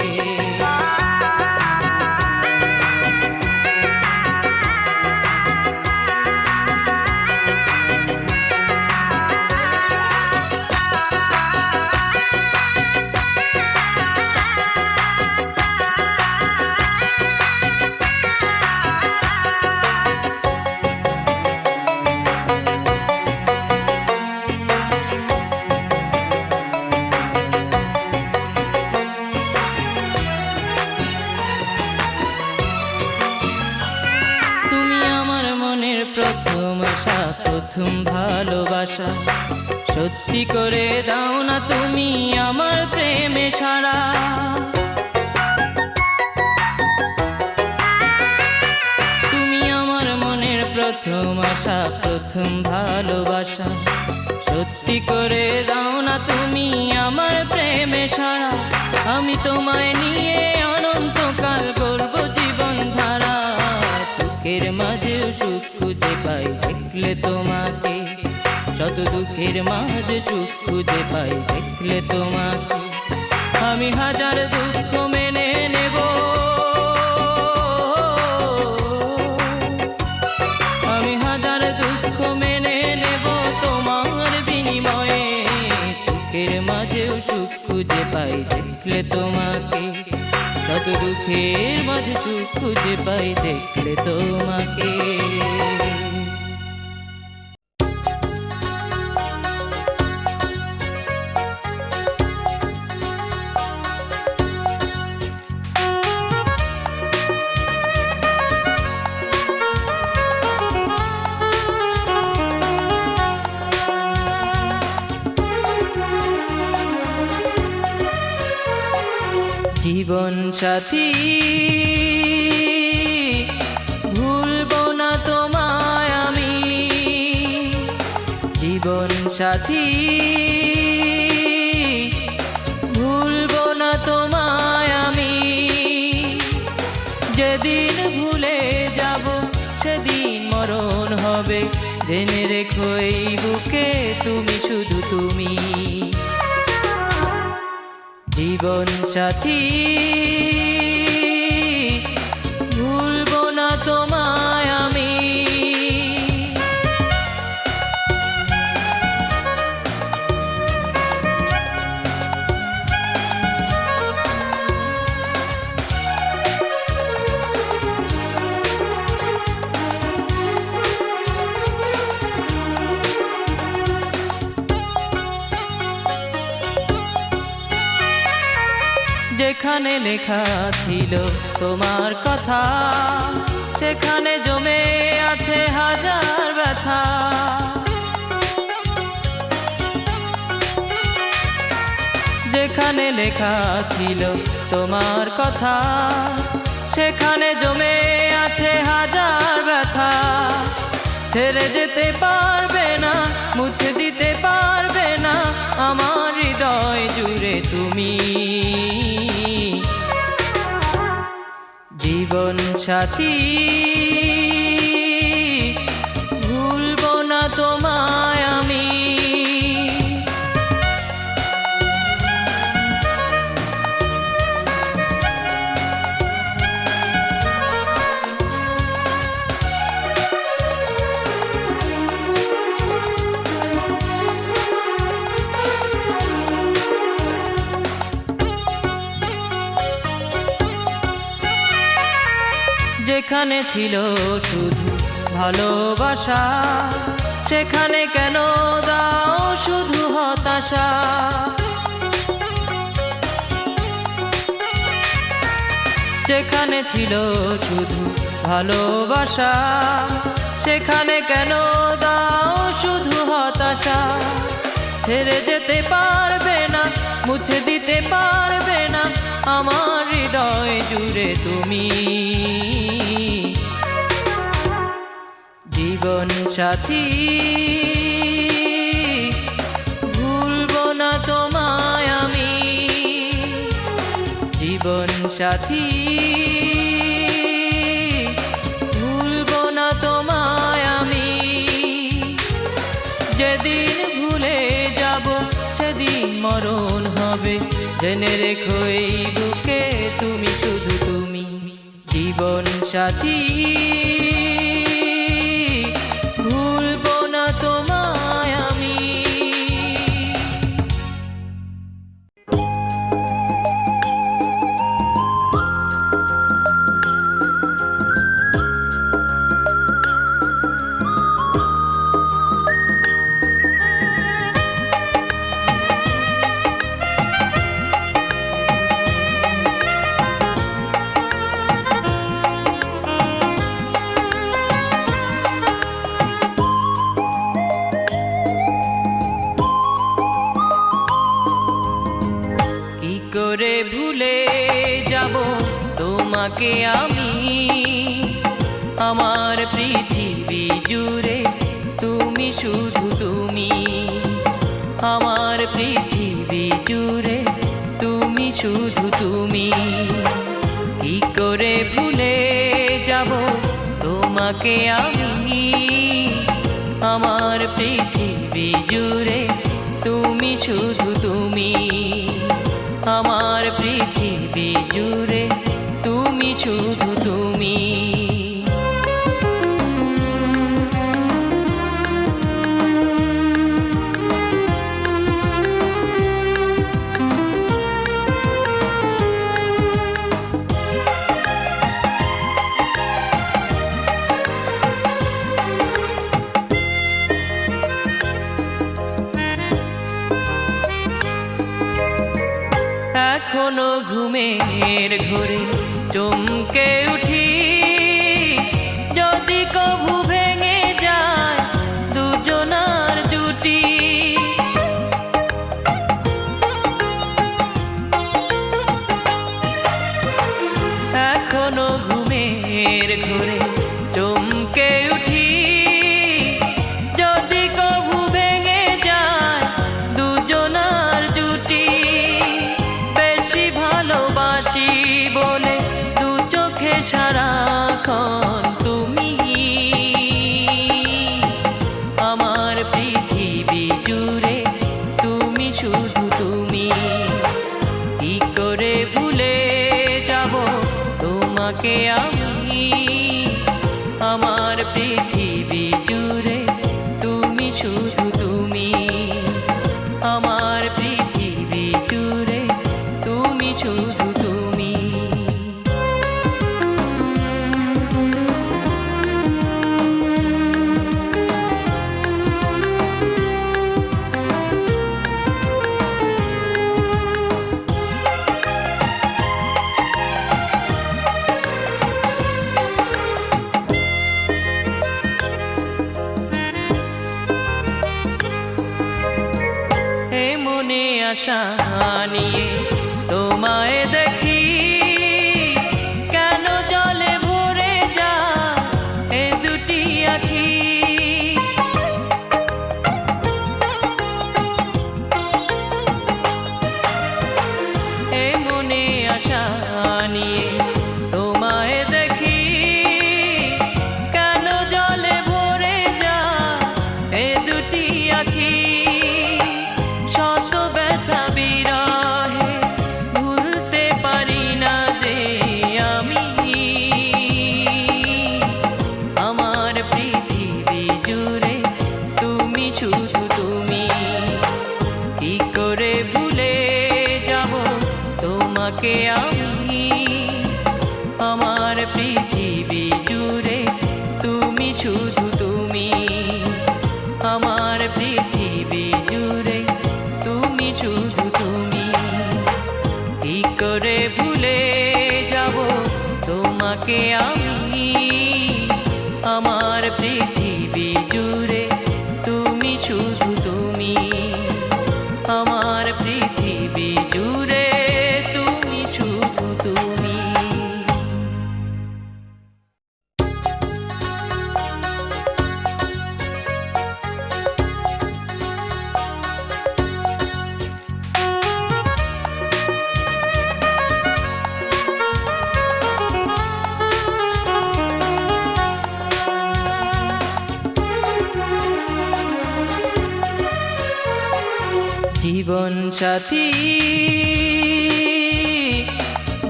প্রথম আশা প্রথম ভালোবাসা, সত্যি করে দাও না তুমি আমার প্রেমে সারা। তুমি আমার মনের প্রথম আশা প্রথম ভালোবাসা, সত্যি করে দাও না তুমি আমার প্রেমে সারা। আমি তোমায় নিয়ে অনন্তকাল করব জীবন ধারা, দুঃখের মাঝেও সুখ খুঁজে পাই দেখলে তোমাকে, শত দুঃখের মাঝে সুখ খুঁজে পাই দেখলে তোমাকে। আমি হাজার দুঃখ মেনে নেব, আমি হাজার দুঃখ মেনে নেব তোমার বিনিময়ে। দুঃখের মাঝেও সুখ খুঁজে পাই দেখলে তোমাকে, শত দুঃখের মাঝে সুখ খুঁজে পাই দেখলে তোমাকে। জীবন সাথী সাথী ভুলবো না তোমায় আমি, যেদিন ভুলে যাব সেদিন মরণ হবে, জেনে রেখো এই বুকে তুমি শুধু তুমি। জীবন সাথী ভুলবো না তোমায় আমি। যেখানে লেখা ছিল তোমার কথা, সেখানে জমে আছে হাজার ব্যথা। যেখানে লেখা ছিল তোমার কথা, সেখানে জমে আছে হাজার ব্যথা। ছেড়ে যেতে পারবে না, মুছে দিতে পারবে না আমার হৃদয় জুড়ে তুমি। জীবন সাথী ভুলবো না তোমায় আমি। যেখানে ছিল শুধু ভালোবাসা, সেখানে কেন দাও শুধু হতাশা। যেখানে ছিল শুধু ভালোবাসা, সেখানে কেন দাও শুধু হতাশা। ছেড়ে যেতে পারবে না, মুছে দিতে পারবে না আমার হৃদয় জুড়ে তুমি। জীবন সাথী ভুলবো না তোমায় আমি। জীবন সাথী ভুলবো না তোমায় আমি। যেদিন ভুলে যাব সেদিন মরণ হবে, জেনে রেখো এই বুকে তুমি শুধু তুমি। জীবন সাথী ভুলবো না তোমায় আমি। করে ভুলে যাব তোমাকে আমি, আমার পৃথিবী জুড়ে তুমি শুধু তুমি। আমার পৃথিবী জুড়ে তুমি শুধু তুমি। কি করে ভুলে যাব তোমাকে আমি, আমার পৃথিবী জুড়ে তুমি শুধু তুমি। আমার পৃথিবী জুড়ে তুমি শুধু তুমি। এখনো ঘুমের ঘোরে চমকে উঠি, যদি কভু ভেঙে যায় দুজনার জুটি। এখনো ঘুমের ঘোরে চমকে উঠি, যদি কভু ভেঙে যায় সারাক্ষণ তুমি, আমার পৃথিবী জুড়ে তুমি শুধু তুমি। কি করে ভুলে যাব তোমাকে আমি, আমার পৃথিবী জুড়ে তুমি শুধু তুমি, আমার পৃথিবী জুড়ে তুমি শুধু তুমি। মনে আশা নিয়ে তোমায় দেখি, কেন জলে ভরে যায় এ দুটি আঁখি। এ মনে আশা নিয়ে তোমায় দেখি, কেন জলে ভরে যায় এ দুটি আঁখি। শত ব্যথা বিরহে ভুলতে পারি না যে আমি, আমার পৃথিবী জুড়ে তুমি শুধু তুমি। কি করে ভুলে যাব তোমাকে আমি, আমার পৃথিবী জুড়ে তুমি শুধু তুমি, আমার পৃথিবী জুড়ে তুমি শুধু তুমি। কি করে ভুলে যাব তোমাকে আমি, আমার পৃথিবী জুড়ে তুমি শুধু তুমি, আমার পৃথিবী জুড়ে তুমি শুধু তুমি। জীবন সাথী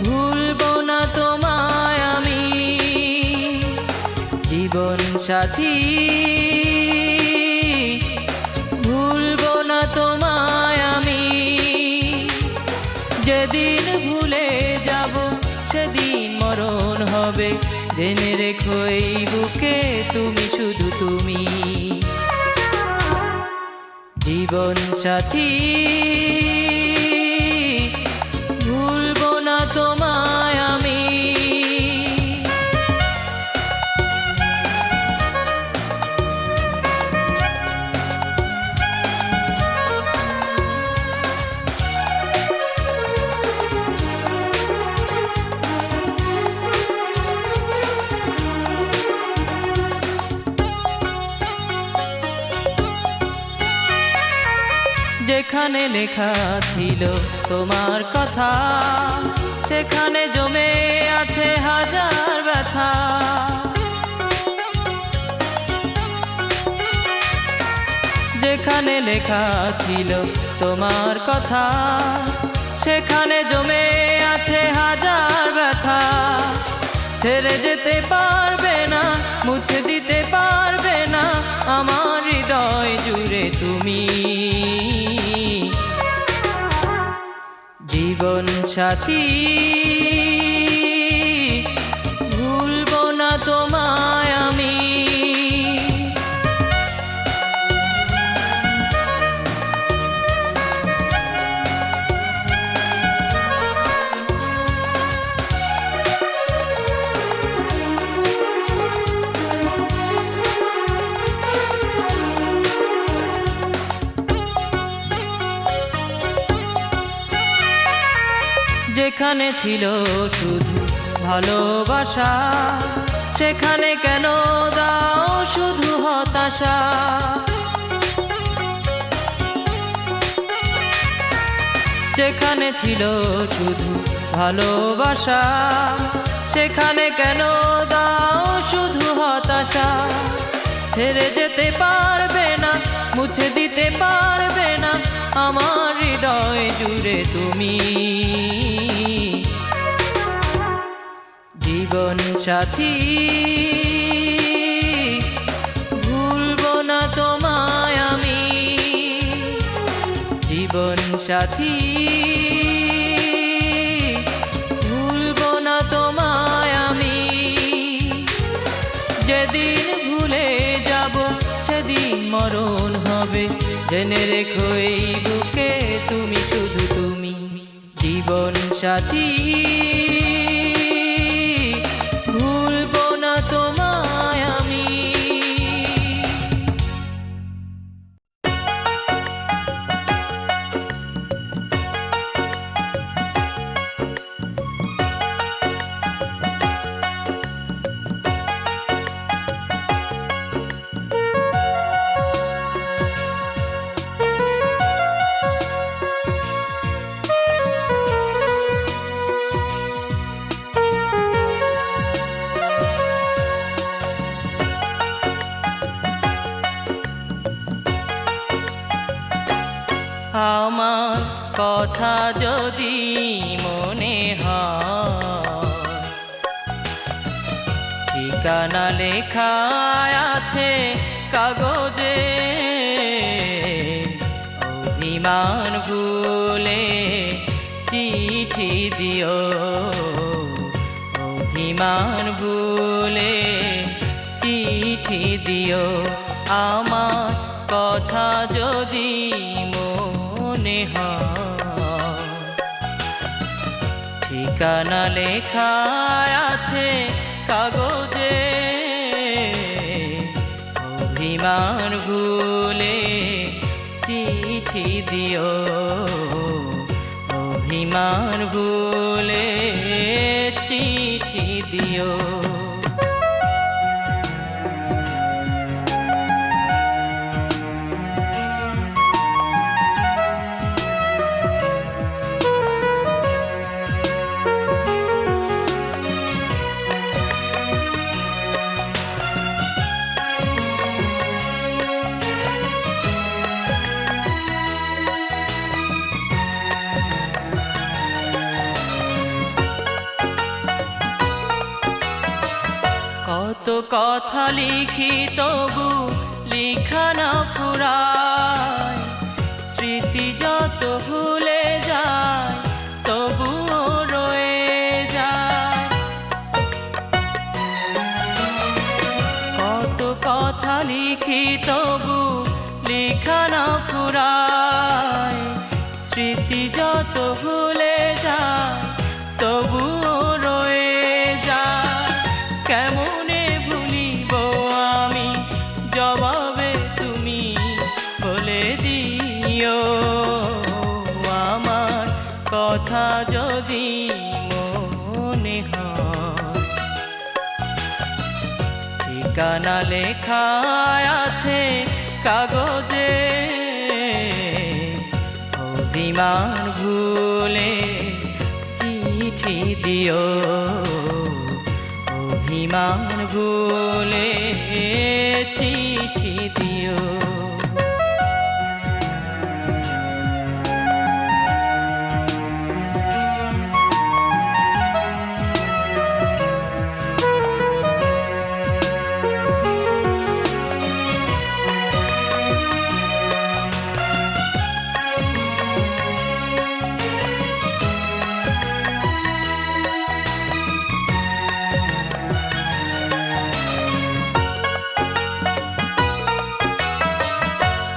ভুলবো না তোমায় আমি, জীবন সাথী ভুলবো না তোমায় আমি। যেদিন ভুলে যাব সেদিন মরণ হবে, জেনে রেখো এই বুকে তুমি শুধু তুমি। জীবন সাথী ভুলবো না তোমায় আমি। যেখানে লেখা ছিল তোমার কথা, সেখানে জমে আছে হাজার ব্যথা। যেখানে লেখা ছিল তোমার কথা, সেখানে জমে আছে হাজার ব্যথা। ছেড়ে যেতে পারবে না, মুছে দিতে পারবে না আমার হৃদয় জুড়ে তুমি। জীবন সাথী ভুলবো না তোমায় আমি। যেখানে ছিল শুধু ভালোবাসা, সেখানে কেন দাও শুধু হতাশা। যেখানে ছিল শুধু ভালোবাসা, সেখানে কেন দাও শুধু হতাশা? ছেড়ে যেতে পারবে না, মুছে দিতে পারবে না আমার হৃদয় জুড়ে তুমি। জীবন সাথী, ভুলবো না তোমায় আমি। জীবন সাথী, ভুলবো না তোমায় আমি। যেদিন ভুলে যাব সেদিন মরণ হবে, জেনে রেখো এই বুকে তুমি শুধু তুমি। জীবন সাথী, ভুলবো না তোমায় আমি। আমার কথা যদি মনে হয়, ঠিকানা লেখা আছে কাগজে। অভিমান ভুলে চিঠি দিও, অভিমান ভুলে চিঠি দিও। আমার কথা যদি মনে হয়, ঠিকানা লেখা আছে কাগজে। অভিমান ভুলে চিঠি দিও, অভিমান ভুলে চিঠি দিও। কত কথা লিখি তবু লিখা না ফুরায়, স্মৃতি যত ভুলে যায় তবুও রয়ে যায়। কত কথা লিখি তবু লিখা না ফুরায়, স্মৃতি যত ভুলে যায় তবুও রয়ে যায়। কেমনে ভুলিব আমি, জবাবে তুমি বলে দিও। আমার কথা যদি মনে হয়, ঠিকানা লেখা আছে কাগজে। অভিমান ভুলে চিঠি দিও, অভিমান ভুলে চিঠি দিও।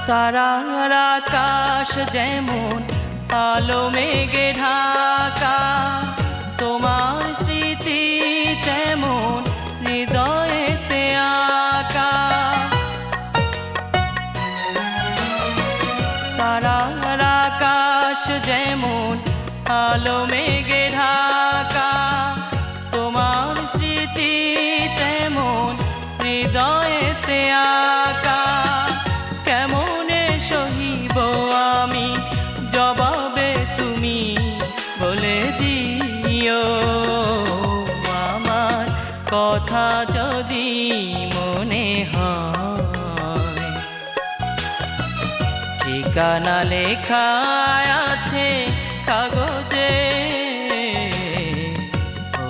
তারার আকাশ যেমন আলো মেঘে ঢাকা, তোমার স্মৃতি তেমন হৃদয়েতে আঁকা। তারার আকাশ যেমন আলো মেঘে ঢাকা, তোমার স্মৃতি তেমন হৃদয়েতে আঁকা। কেমনে সহিব আমি, জবাবে তুমি বলে দিও। কথা যদি মনে হয়, ঠিকানা লেখা আছে কাগজে,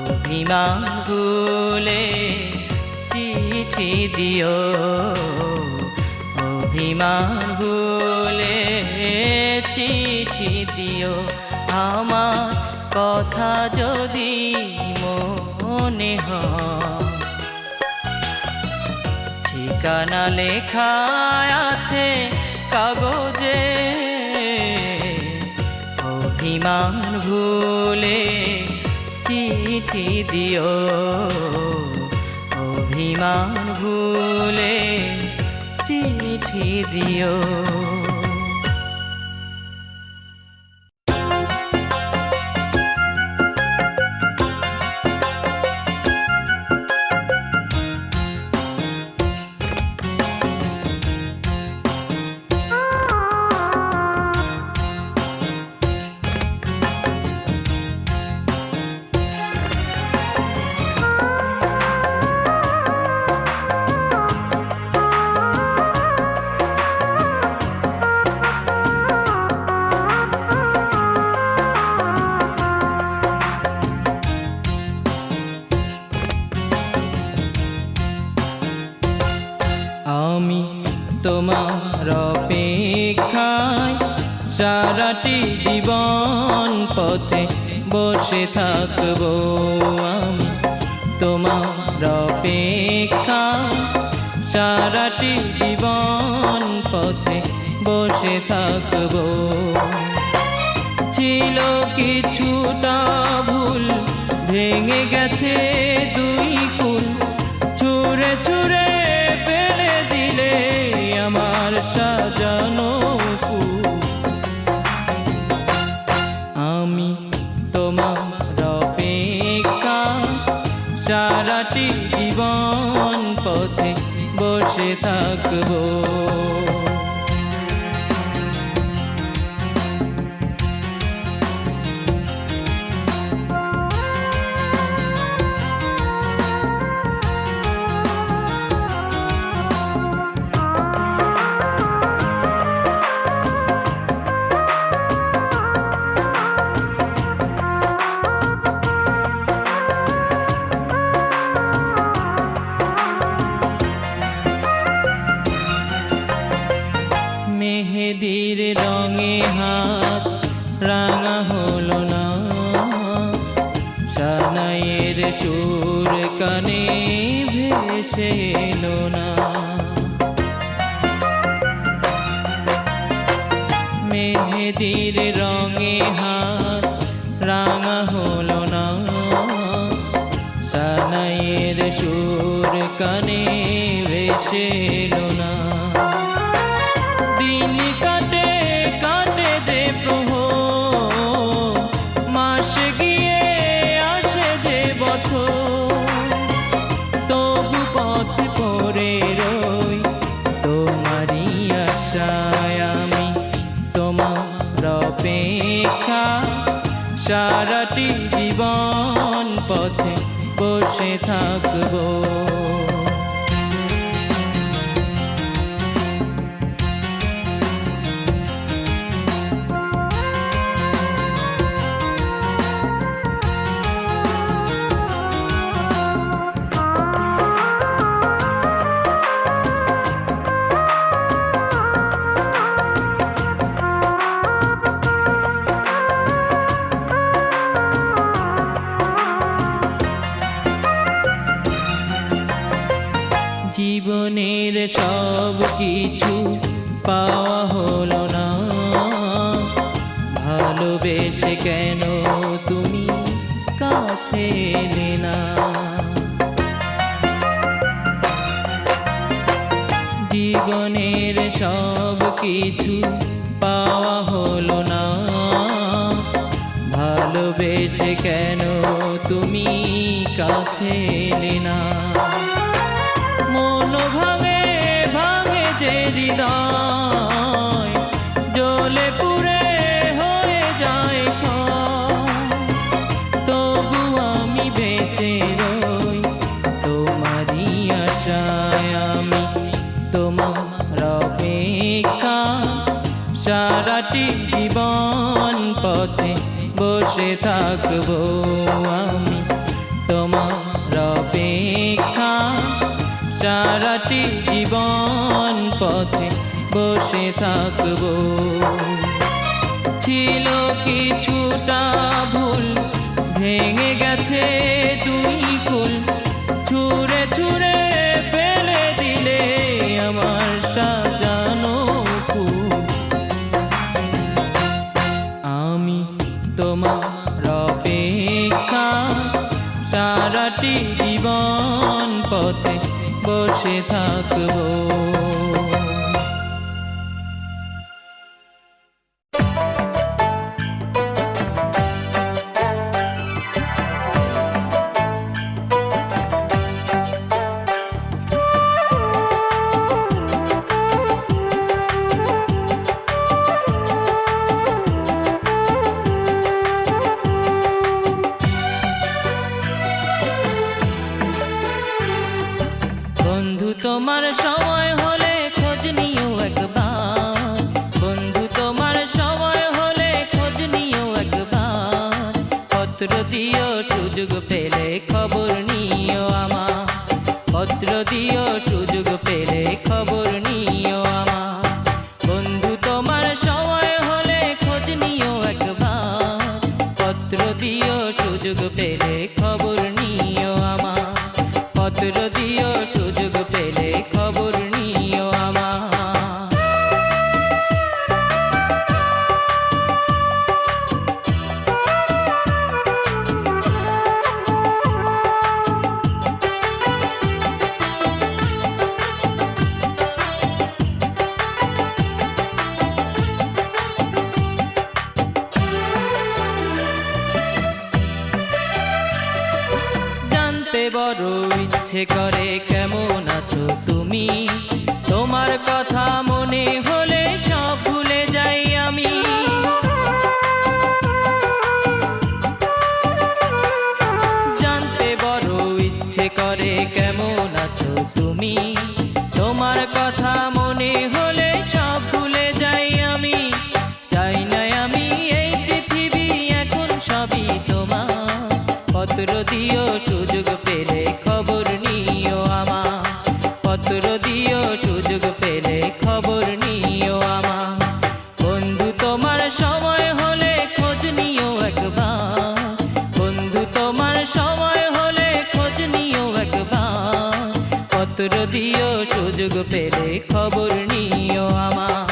অভিমান ভুলে চিঠি দিও, অভিমান ভুলে চিঠি দিও। আমার কথা যদি মনে হয়, ঠিকানা লেখা আছে কাগজে, অভিমান ভুলে চিঠি দিও, অভিমান ভুলে চিঠি দিও। আমি তোমার অপেক্ষায় সারাটি জীবন পথে বসে থাকব, আমি তোমার অপেক্ষায় সারাটি জীবন পথে বসে থাকব। ছিল কিছুটা ভুল, ভেঙে গেছে দুই কুল, ছুঁড়ে ছুঁড়ে ফেলে দিলে আমার সাজানো ফুল। আমি তোমার অপেক্ষা সারাটি জীবন পথে বসে থাকব। মেহেদির রঙে হাত রাঙা হলো না, সানাইয়ের সুর কানে ভেসে এলো না। মেহেদির রঙে হাত রাঙা হলো না, সানাইয়ের সুর কানে ভেসে এলো না। দিন কাটে কাটে যে প্রহর, মাস গিয়ে আসে যে বছর, তবু পথ পড়ে রই তোমারই আশায়। আমি তোমার অপেক্ষা সারাটি জীবন পথে বসে থাকব। জীবনের সব কিছু পাওয়া হলো না, ভালোবেসে কেন তুমি কাছে এলে না। জীবনের সব কিছু পাওয়া হলো না, ভালোবেসে কেন তুমি কাছে এলে না। মন ভাঙে ভাঙে যে হৃদয়, জ্বলে পুড়ে হয়ে যায় ক্ষয়, তবু আমি বেঁচে রই থাকবো আমি তোমার অপেক্ষা সারাটি জীবন পথে বসে থাকবো ছিল কিছুটা ভুল ভেঙে গেছে দুই কুল ছুঁড়ে ছুঁড়ে ফেলে দিলে আমার সাজানো ফুল আমি তোমার অপেক্ষা সারাটি জীবন পথে বসে থাকবো তোমার সময় হলে খোঁজ নিও একবার বন্ধু তোমার সময় হলে খোঁজ নিও একবার পত্র দিও সুযোগ পেলে খবর নিও আমার পত্র দিও সুযোগ পেলে খবর নিও আমার বন্ধু তোমার সময় হলে খোঁজ নিও একবার পত্র দিও সুযোগ পেলে খবর নিও আমার পত্র দিও সুযোগ পেলে খবর নিও আমার জানতে বড় ইচ্ছে করে কেমন আছো তুমি তোমার কথা মনে হলে সব ভুলে যাই আমি জানতে বড় ইচ্ছে করে কেমন আছো তুমি তোমার কথা মনে হলে সব ভুলে যাই আমি চাই না আমি এই পৃথিবী এখন সবই তোমার পত্র দিও সুযোগ পেলে খবর নিও আমার পত্র দিও সুযোগ পেলে খবর নিও আমার বন্ধু তোমার সময় হলে খোঁজ নিও একবার বন্ধু তোমার সময় হলে খোঁজ নিও একবার পত্র দিও সুযোগ পেলে খবর নিও আমার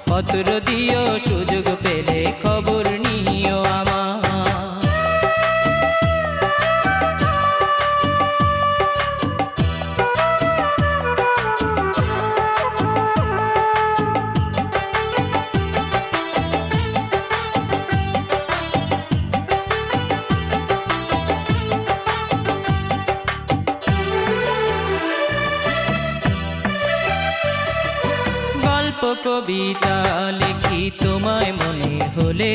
পত্র দিও সুযোগ পেলে খবর নিও আমার কবিতা লিখি তোমায় মনে হলে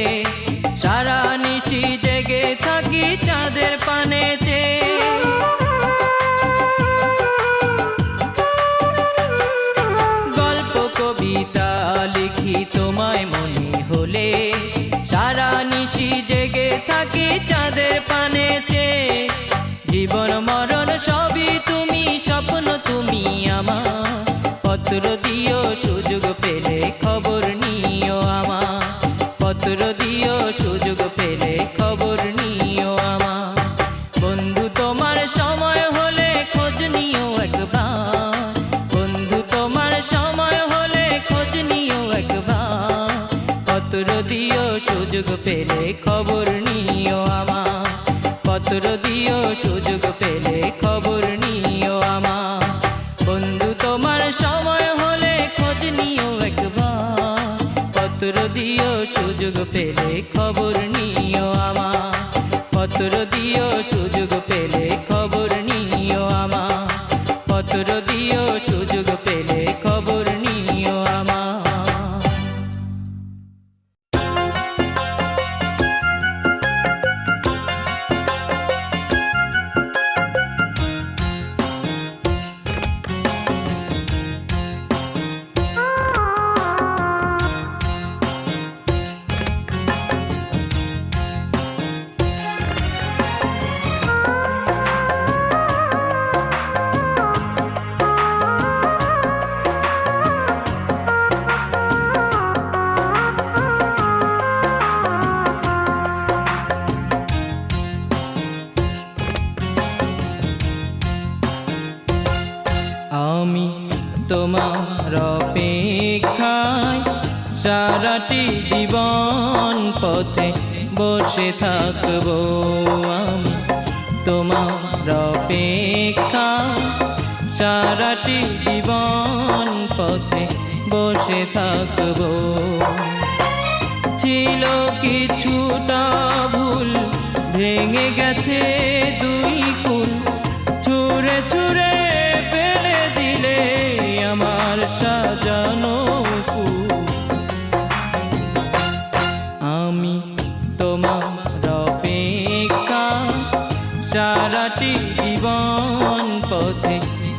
সারা নিশি জেগে থাকি চাঁদের পানেতে গল্প কবিতা লিখি তোমায় মনে হলে সারা নিশি জেগে থাকি চাঁদের পানেতে জীবন মরণ সবই তুমি স্বপ্ন তুমি আমার পত্র দিও সুযোগ পেলে খবর নিও আমার পত্র দিও সুযোগ পেলে খবর নিও আমার বন্ধু তোমার সময় হলে খোঁজ নিও একবার বন্ধু তোমার সময় হলে খোঁজ নিও একবার পত্র দিও সুযোগ পেলে খবর নিও আমার পত্র দিও সুযোগ পেলে খবর নিও আমার বন্ধু তোমার সময় হলে খোঁজ নিও একবার পত্র দিও সুযোগ পেলে খবর নিও আমার পত্র দিও সুযোগ পেলে খবর নিও আমার পত্র দিও সুযোগ পেলে খবর নিও আমার আমি তোমার অপেক্ষায় সারাটি জীবন পথে বসে থাকবো। আমি তোমার অপেক্ষায় সারাটি জীবন পথে বসে থাকবো। ছিল কিছুটা ভুল, ভেঙে গেছে দুই কুল, ছুঁড়ে ছুঁড়ে ফেলে দিলে আমার সাজানো ফুল। আমি তোমার অপেক্ষা সারাটি জীবন পথে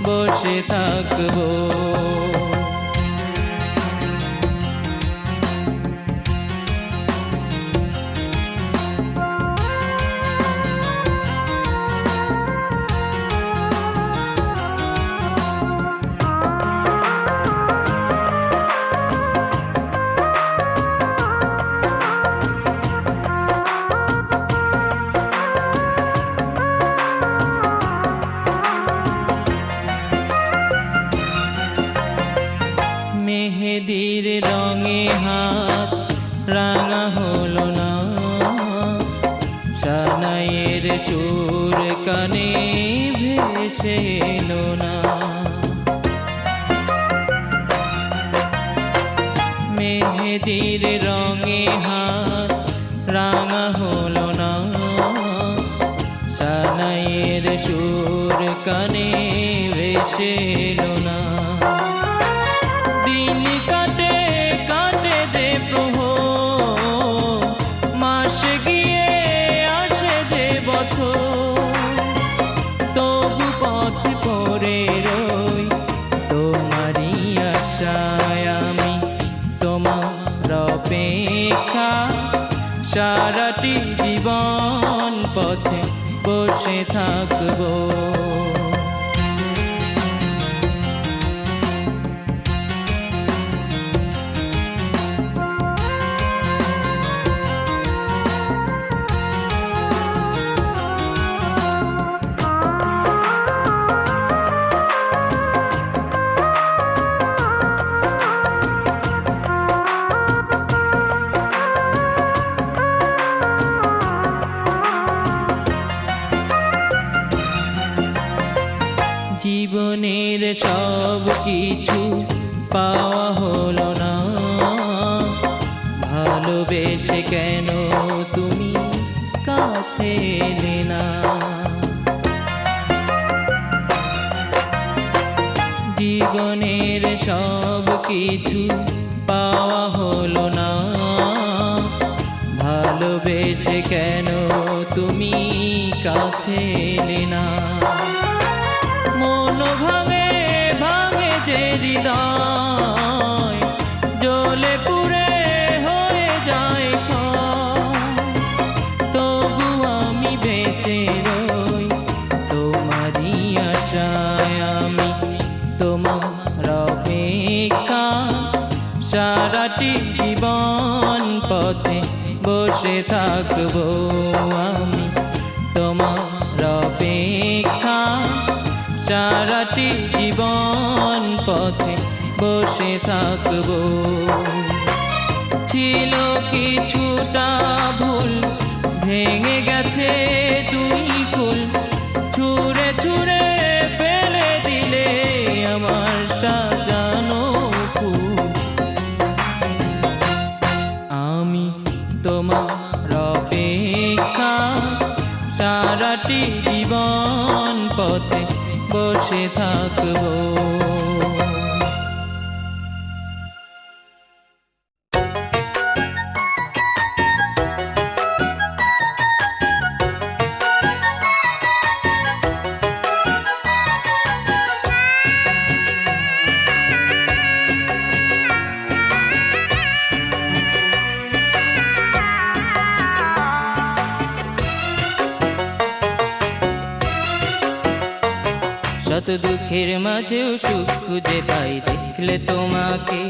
বসে থাকবো। মেহেদির রঙে হাত রাঙা হলো না, সানাইয়ের সুর কানে ভেসে এলো না। মেহেদির রঙে হাত রাঙা হলো না, সানাইয়ের সুর কানে ভেসে এলো না। দিন কাটে কাটে যে প্রহর, মাস গিয়ে আসে যে বছর, তবু পথে পড়ে রই তোমারই আশায়। আমি তোমার অপেক্ষা সারাটি জীবন পথে বসে থাকবো। জীবনের সব কিছু পাওয়া হলো না, ভালোবেসে কেন তুমি কাছে এলে না। জীবনের সব কিছু পাওয়া হলো না, ভালোবেসে কেন তুমি কাছে এলে না। মন ভাঙে ভাঙে যে হৃদয়, জ্বলে পুড়ে হয়ে যায় ক্ষয়, তবু আমি বেঁচে রই তোমারই আশায়। আমি তোমার অপেক্ষা সারাটি জীবন পথে বসে থাকবো। আমি তোমার অপেক্ষা সারাটি জীবন পথে বসে থাকবো। ছিল কিছুটা ভুল, ভেঙে গেছে দুই কুল, ছুঁড়ে ছুঁড়ে ফেলে দিলে আমার সাজানো ফুল। আমি তোমার অপেক্ষা সারাটি জীবন পথে বসে থাকবো। শত দুঃখের মাঝেও সুখ খুঁজে পাই দেখলে তোমাকে,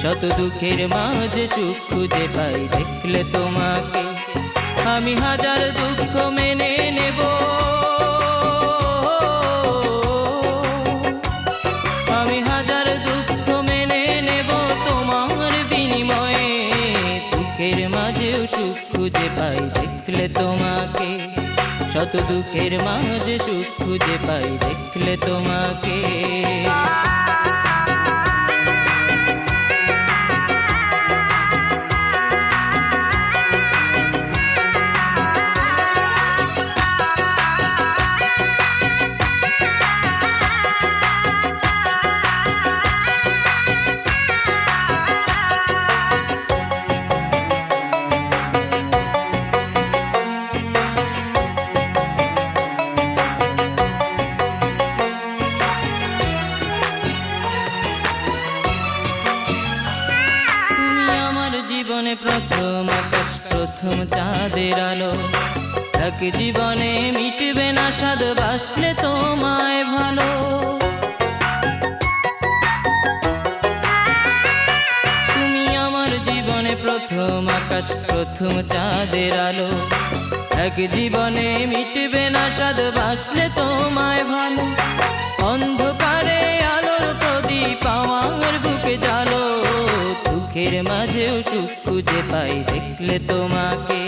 শত দুঃখের মাঝে সুখ খুঁজে পাই দেখলে তোমাকে। আমি হাজার দুঃখ মেনে নেব, সুখ খুঁজে পাই দেখলে তোমাকে, শত দুঃখের মাঝে সুখ খুঁজে পাই দেখলে তোমাকে। জীবনে প্রথম আকাশ, প্রথম চাঁদের আলো, এক জীবনে মিটবে না স্বাদ বাসলে তোমায় ভালো। তুমি আমার জীবনে প্রথম আকাশ, প্রথম চাঁদের আলো, এক জীবনে মিটবে না স্বাদ বাসলে তোমায় ভালো। অন্ধকারে আলোর প্রদীপ আমার বুকে জ্বালো, দুঃখের মাঝেও সুখ খুঁজে পাই দেখলে তোমাকে,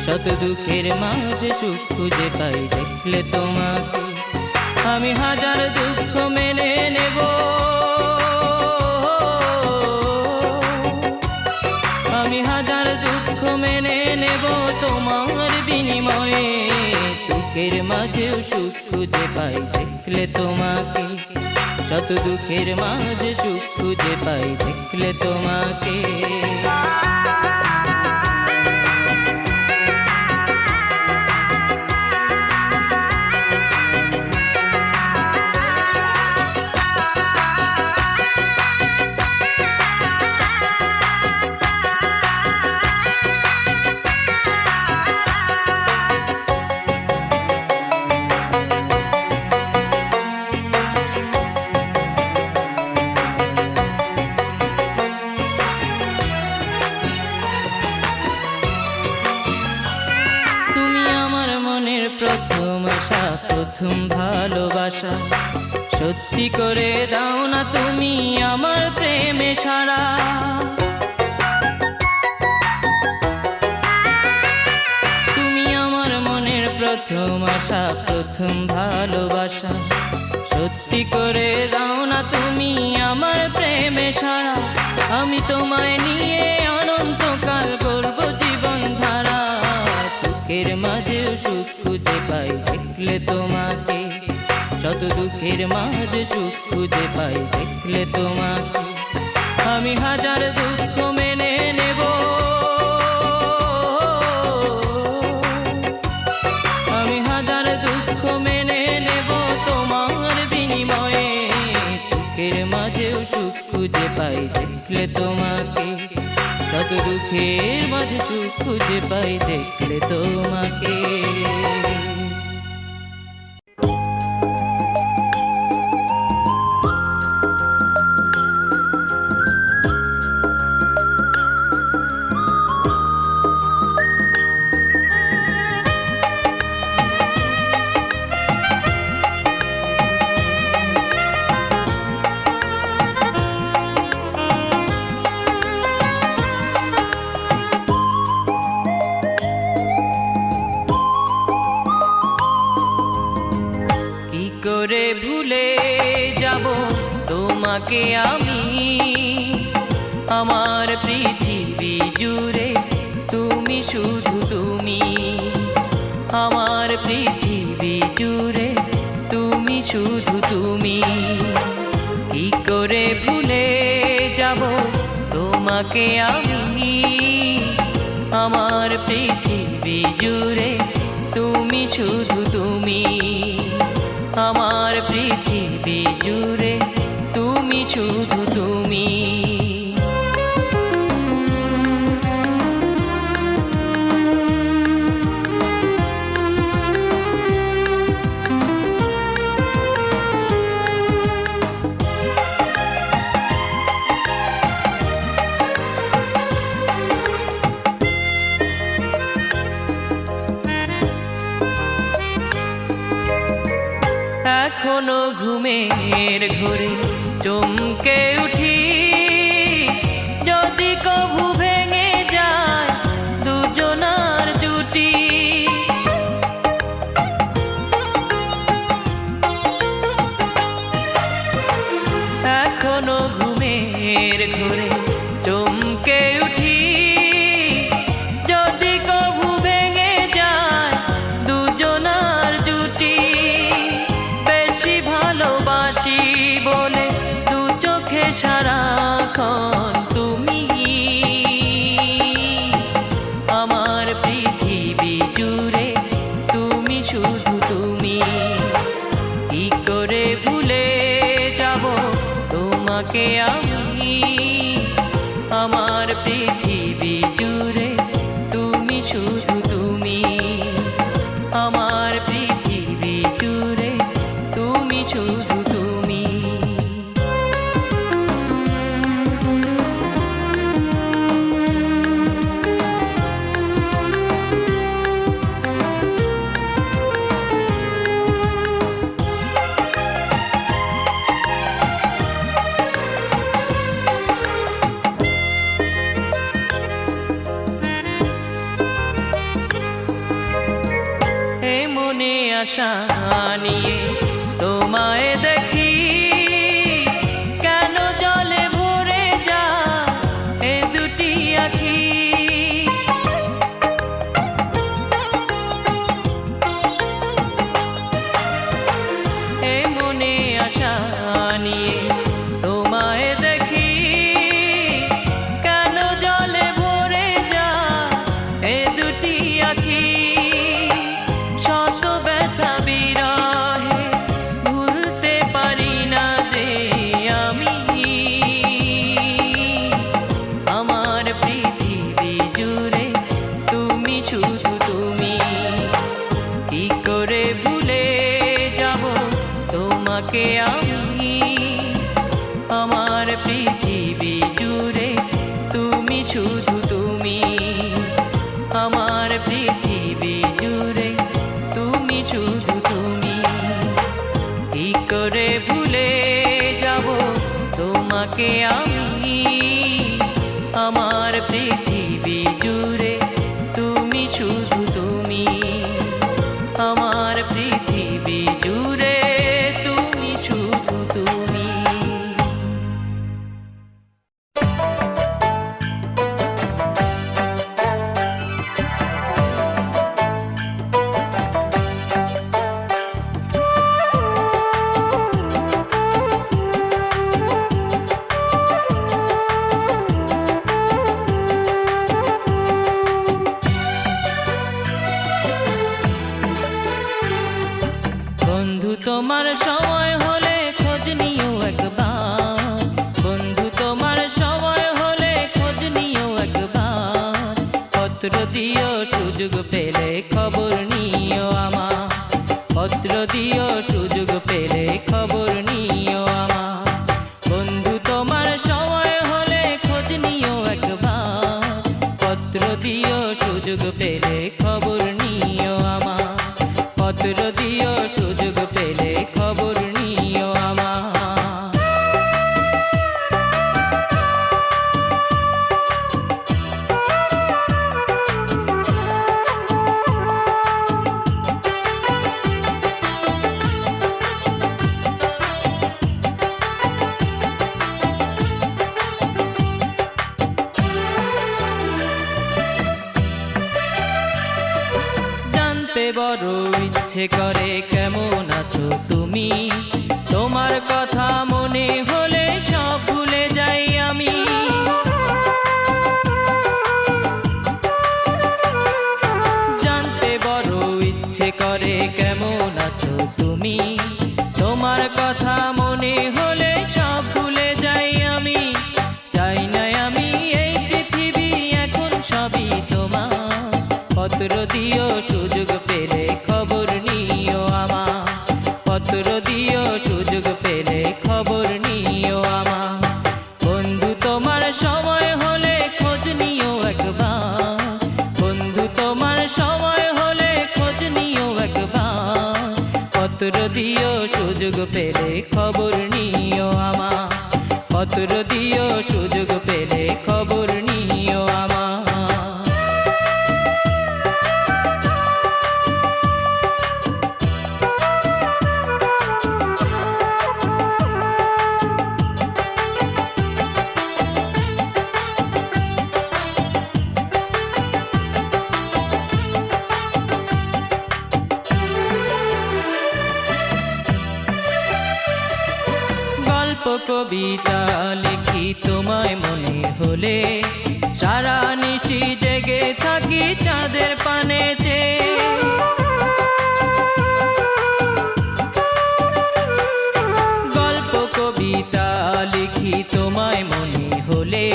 শত দুঃখের মাঝে সুখ খুঁজে পাই দেখলে তোমাকে। আমি হাজার দুঃখ মেনে নেব, আমি হাজার দুঃখ মেনে নেব তোমার বিনিময়ে, দুঃখের মাঝেও সুখ খুঁজে পাই দেখলে তোমাকে, শত দুঃখের মাঝে সুখ খুঁজে পাই দেখলে তোমাকে। প্রথম আশা, প্রথম ভালোবাসা, সত্যি করে দাও না তুমি আমার প্রেমে সারা। তুমি আমার মনের প্রথম আশা, প্রথম ভালোবাসা, সত্যি করে দাও না তুমি আমার প্রেমে সারা। আমি তোমায় নিয়ে অনন্তকাল করব জীবন ধারা, দুঃখের মাঝেও সুখ খুঁজে পাই দেখলে তোমাকে, শত দুঃখের মাঝে সুখ খুঁজে পাই দেখলে তোমাকে। আমি হাজার দুঃখ মেনে নেব, আমি হাজার দুঃখ মেনে নেব তোমার বিনিময়ে, দুঃখের মাঝেও সুখ খুঁজে পাই দেখলে তোমাকে, শত দুঃখের মাঝে সুখ খুঁজে পাই দেখলে তোমাকে। করে ভুলে যাব তোমাকে আমি, আমার পৃথিবী জুড়ে তুমি শুধু তুমি, আমার পৃথিবী জুড়ে তুমি শুধু তুমি। কি করে ভুলে যাব তোমাকে আমি, আমার পৃথিবী জুড়ে তুমি শুধু তুমি, আমার পৃথিবী জুড়ে তুমি শুধু তুমি। এখনো ঘুমের ঘোরে চমকে উঠি, যদি কভু ভেঙে যায় দু ভালোবাসি বলে দু চোখে সারাক্ষণ তুমি আমার পৃথিবী জুড়ে তুমি শুধু তুমি কি করে ভুলে যাব তোমাকে আমি আমার পৃথিবী জুড়ে তুমি শুধু তুমি আমার পৃথিবী জুড়ে তুমি শুধু তুমি মনে আশা নিয়ে তোমায় দেখি কেন জলে ভরে যায় এ দুটি আঁখি এ মনে আশা নিয়ে তোমায় দেখি কেন জলে ভরে যায় এ দুটি আঁখি শত ব্যথা বিরহে ভুলতে পারি না যে আমি আমার পৃথিবী জুড়ে তুমি শুধু তুমি কি করে ভুলে যাব তোমাকে আমি আমার পৃথিবী জুড়ে তুমি শুধু তুমি আমার পৃথিবী জুড়ে তুমি শুধু তুমি কি করে ভুলে যাব তোমাকে আমি আমার পৃথিবী জুড়ে তুমি শুধু তুমি আমার পৃথিবী জুড়ে তুমি শুধু তুমি বন্ধু তোমার সময় হলে খোঁজ নিও একবার বন্ধু তোমার সময় হলে খোঁজ নিও একবার পত্র দিও সুযোগ পেলে খবর নিও আমার পত্র দিও সুযোগ পেলে খবর নিও আমার বন্ধু তোমার সময় হলে খোঁজ নিও একবার পত্র দিও সুযোগ পেলে খবর নিও আমার পত্র দিও সুযোগ পেলে খবর নিও আমার জানতে বড় ইচ্ছে করে কেমন আছো তুমি তোমার কথা মনে হলে সব ভুলে যাই আমি জানতে বড় ইচ্ছে করে কেমন আছো তুমি তোমার কথা মনে হলে সব ভুলে যাই আমি চাই না আমি এই পৃথিবী এখন সবই তোমার পত্র দিও সুযোগ পেলে খবর নিও আমার পত্র দিও সুযোগ পেলে খবর নিও আমার বন্ধু তোমার সময় হলে খোঁজ নিও একবার বন্ধু তোমার সময় হলে খোঁজ নিও একবার পত্র দিও সুযোগ পেলে খবর নিও আমার পত্র দিও সুযোগ পেলে খবর নিও আমার কবিতা লিখি তোমায় মনে হলে, সারা নিশি জেগে থাকি চাঁদের পানে চেয়ে। গল্প কবিতা লিখি তোমায় মনে হলে,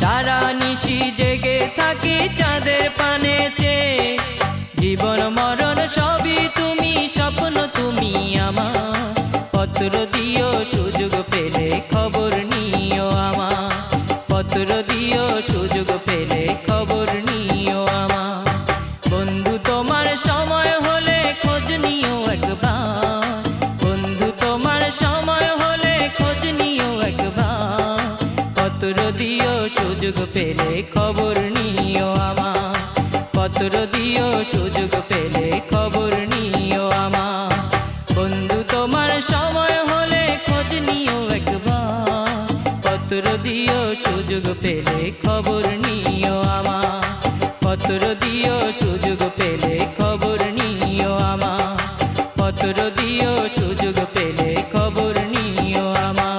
সারা নিশি জেগে থাকি চাঁদের পানে চেয়ে। জীবন মরণ সবই তুমি, স্বপ্ন তুমি আমার, পত্র দিও সুযোগ পেলে খবর নিও আমার, পত্র দিও সুযোগ পেলে খবর নিও আমার। বন্ধু তোমার সময় হলে খোঁজ নিও একবার, বন্ধু তোমার সময় হলে খোঁজ নিও একবার, পত্র দিও সুযোগ পেলে খবর নিও আমার, পত্র দিও সুযোগ পেলে খবর নিও আমার। বন্ধু তোমার সময় হলে খোঁজ নিও একবার, পত্র দিও সুযোগ পেলে খবর নিও আমার, পত্র দিও সুযোগ পেলে খবর নিও আমার, পত্র দিও সুযোগ পেলে খবর নিও আমার।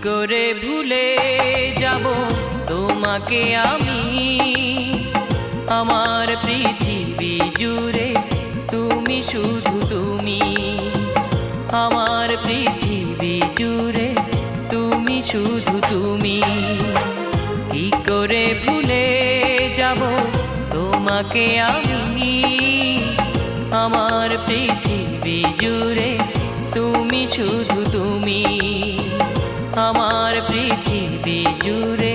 করে ভুলে যাব তোমাকে আমি, আমার পৃথিবী জুড়ে তুমি শুধু তুমি, আমার পৃথিবী জুড়ে তুমি শুধু তুমি। কি করে ভুলে যাব তোমাকে আমি, আমার পৃথিবী জুড়ে তুমি শুধু তুমি, আমার পৃথিবী জুড়ে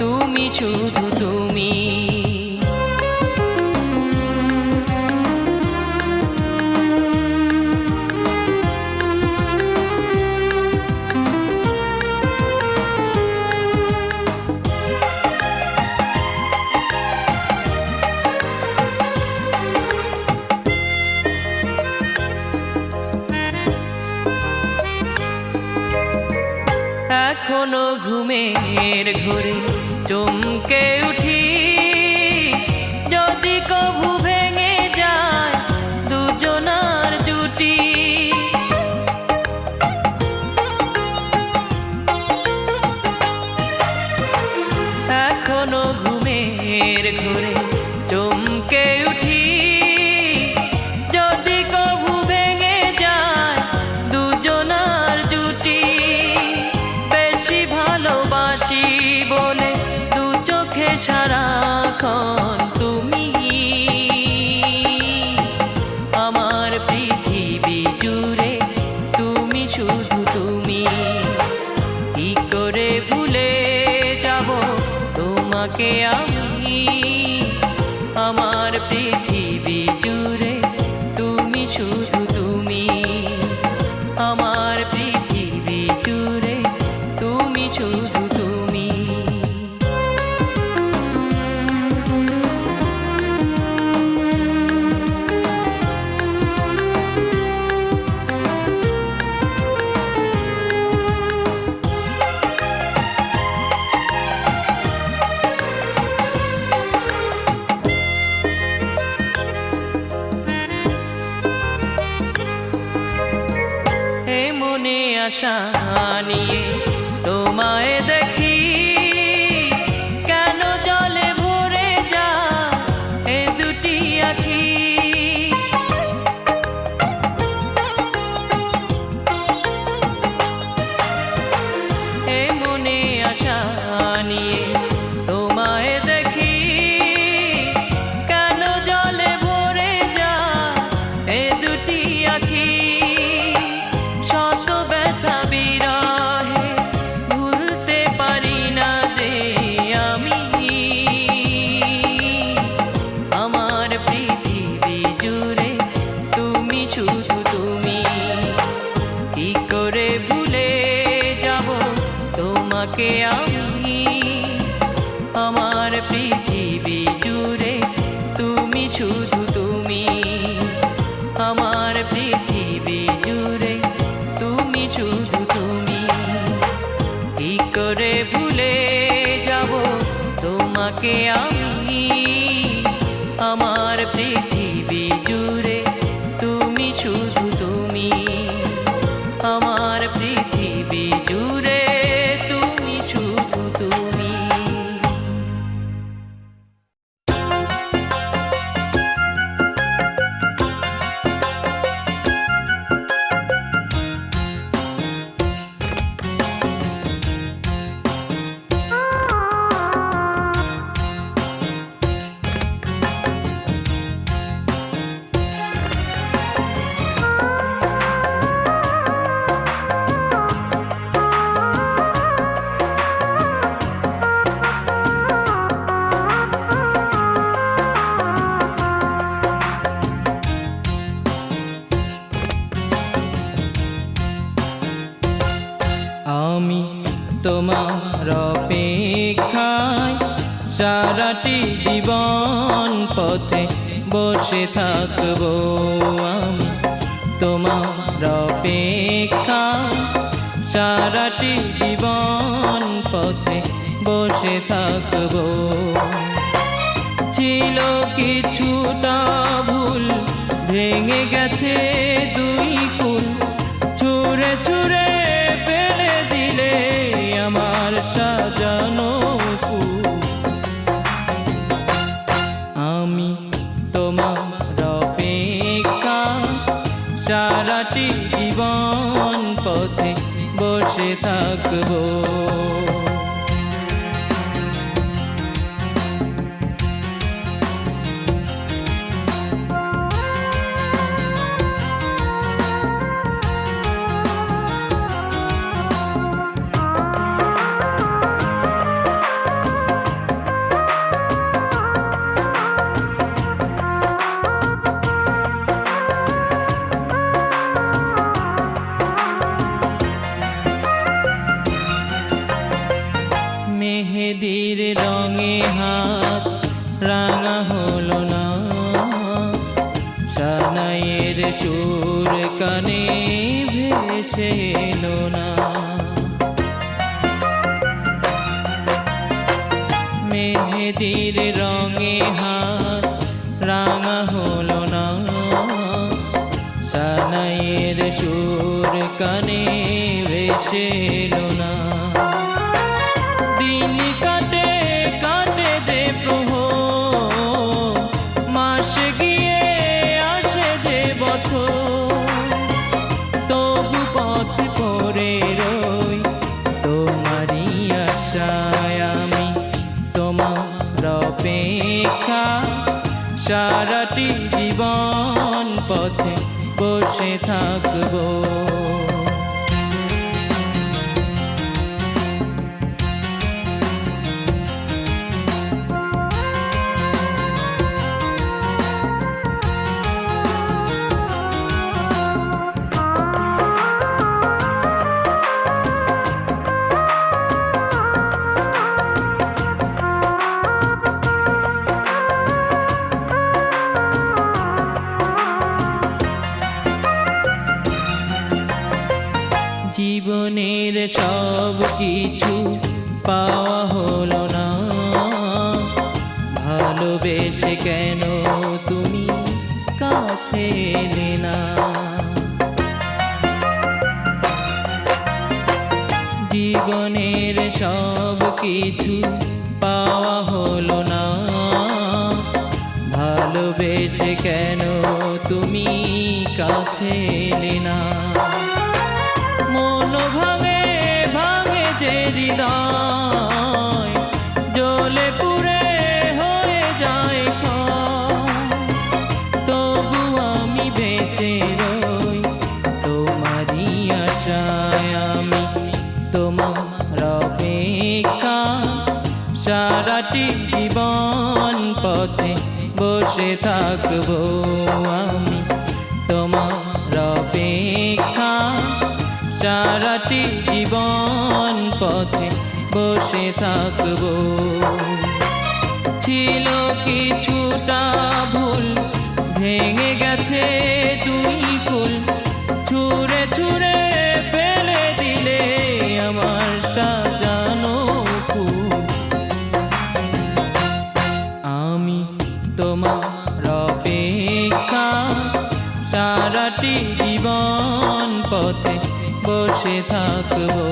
তুমি শুধু তুমি। এখনো ঘুমের ঘোরে চমকে উঠি, যদি কভু ভেঙে যায় দুজনার জুটি। এখনো ঘুমের ঘোরে চমকে উঠি, যদি কভু ভেঙে যায় দুজনার জুটি। বেশি ভালোবাসি বলে দু চোখে সারাক্ষণ তুমি, আমার পৃথিবী জুড়ে তুমি শুধু তুমি। কি করে ভুলে যাব তোমাকে আমি, আমার পৃথিবী জুড়ে তুমি শুধু তুমি, আমার পৃথিবী জুড়ে তুমি শুধু তুমি। এ মনে আশা নিয়ে তোমায় দেখি, কেন জলে ভরে যায় এ দুটি আঁখি। এ মনে আশা নিয়ে তোমায় দেখি, কেন জলে ভরে যায় এ দুটি আঁখি। শত ব্যথা বিরহে ভুলতে পারি না যে আমি, আমার পৃথিবী জুড়ে তুমি শুধু তুমি, তোমার অপেক্ষায় সারাটি জীবন পথে বসে থাকবো আমি। তোমার অপেক্ষায় সারাটি জীবন পথে বসে থাকবো। ছিল কিছুটা ভুল, ভেঙে গেছে দুই কুল, ছুঁড়ে ছুঁড়ে ফেলে দিলে আমার সাজানো ফুল। আমি তোমার অপেক্ষা সারাটি জীবন পথে বসে থাকবো। মেহেদির রঙে হাত রাঙা হলো না, সানাইয়ের সুর কানে ভেসে এলো না। মেহেদির রঙে হাত রাঙা হলো না, সানাইয়ের সুর কানে ভেসে এলো না। দিন কাটে কাটে যে প্রহর, মাস গিয়ে আসে যে বছর, তবু পথ পড়ে রই তোমারই আশায় আমি। তোমার অপেক্ষা সারাটি জীবন পথে বসে থাকবো। জীবনের সব কিছু পাওয়া হলো না, ভালোবেসে কেন তুমি কাছে এলে না। জীবনের সব কিছু পাওয়া হলো না, ভালোবেসে কেন তুমি কাছে এলে না। মন ভাঙে ভাঙে যে হৃদয়, জ্বলে পুড়ে হয়ে যায় ক্ষয়, তবু আমি বেঁচে রই তোমারই আশায় আমি। তোমার অপেক্ষা সারাটি জীবন পথে বসে থাকবো আমি। তোমার অপেক্ষা সারাটি জীবন পথে বসে থাকবো। ছিল কিছুটা ভুল, ভেঙে গেছে দুই কুল, ছুঁড়ে ছুঁড়ে ফেলে দিলে আমার সাজানো ফুল। আমি তোমার অপেক্ষা সারাটি জীবন পথে বসে থাকবো।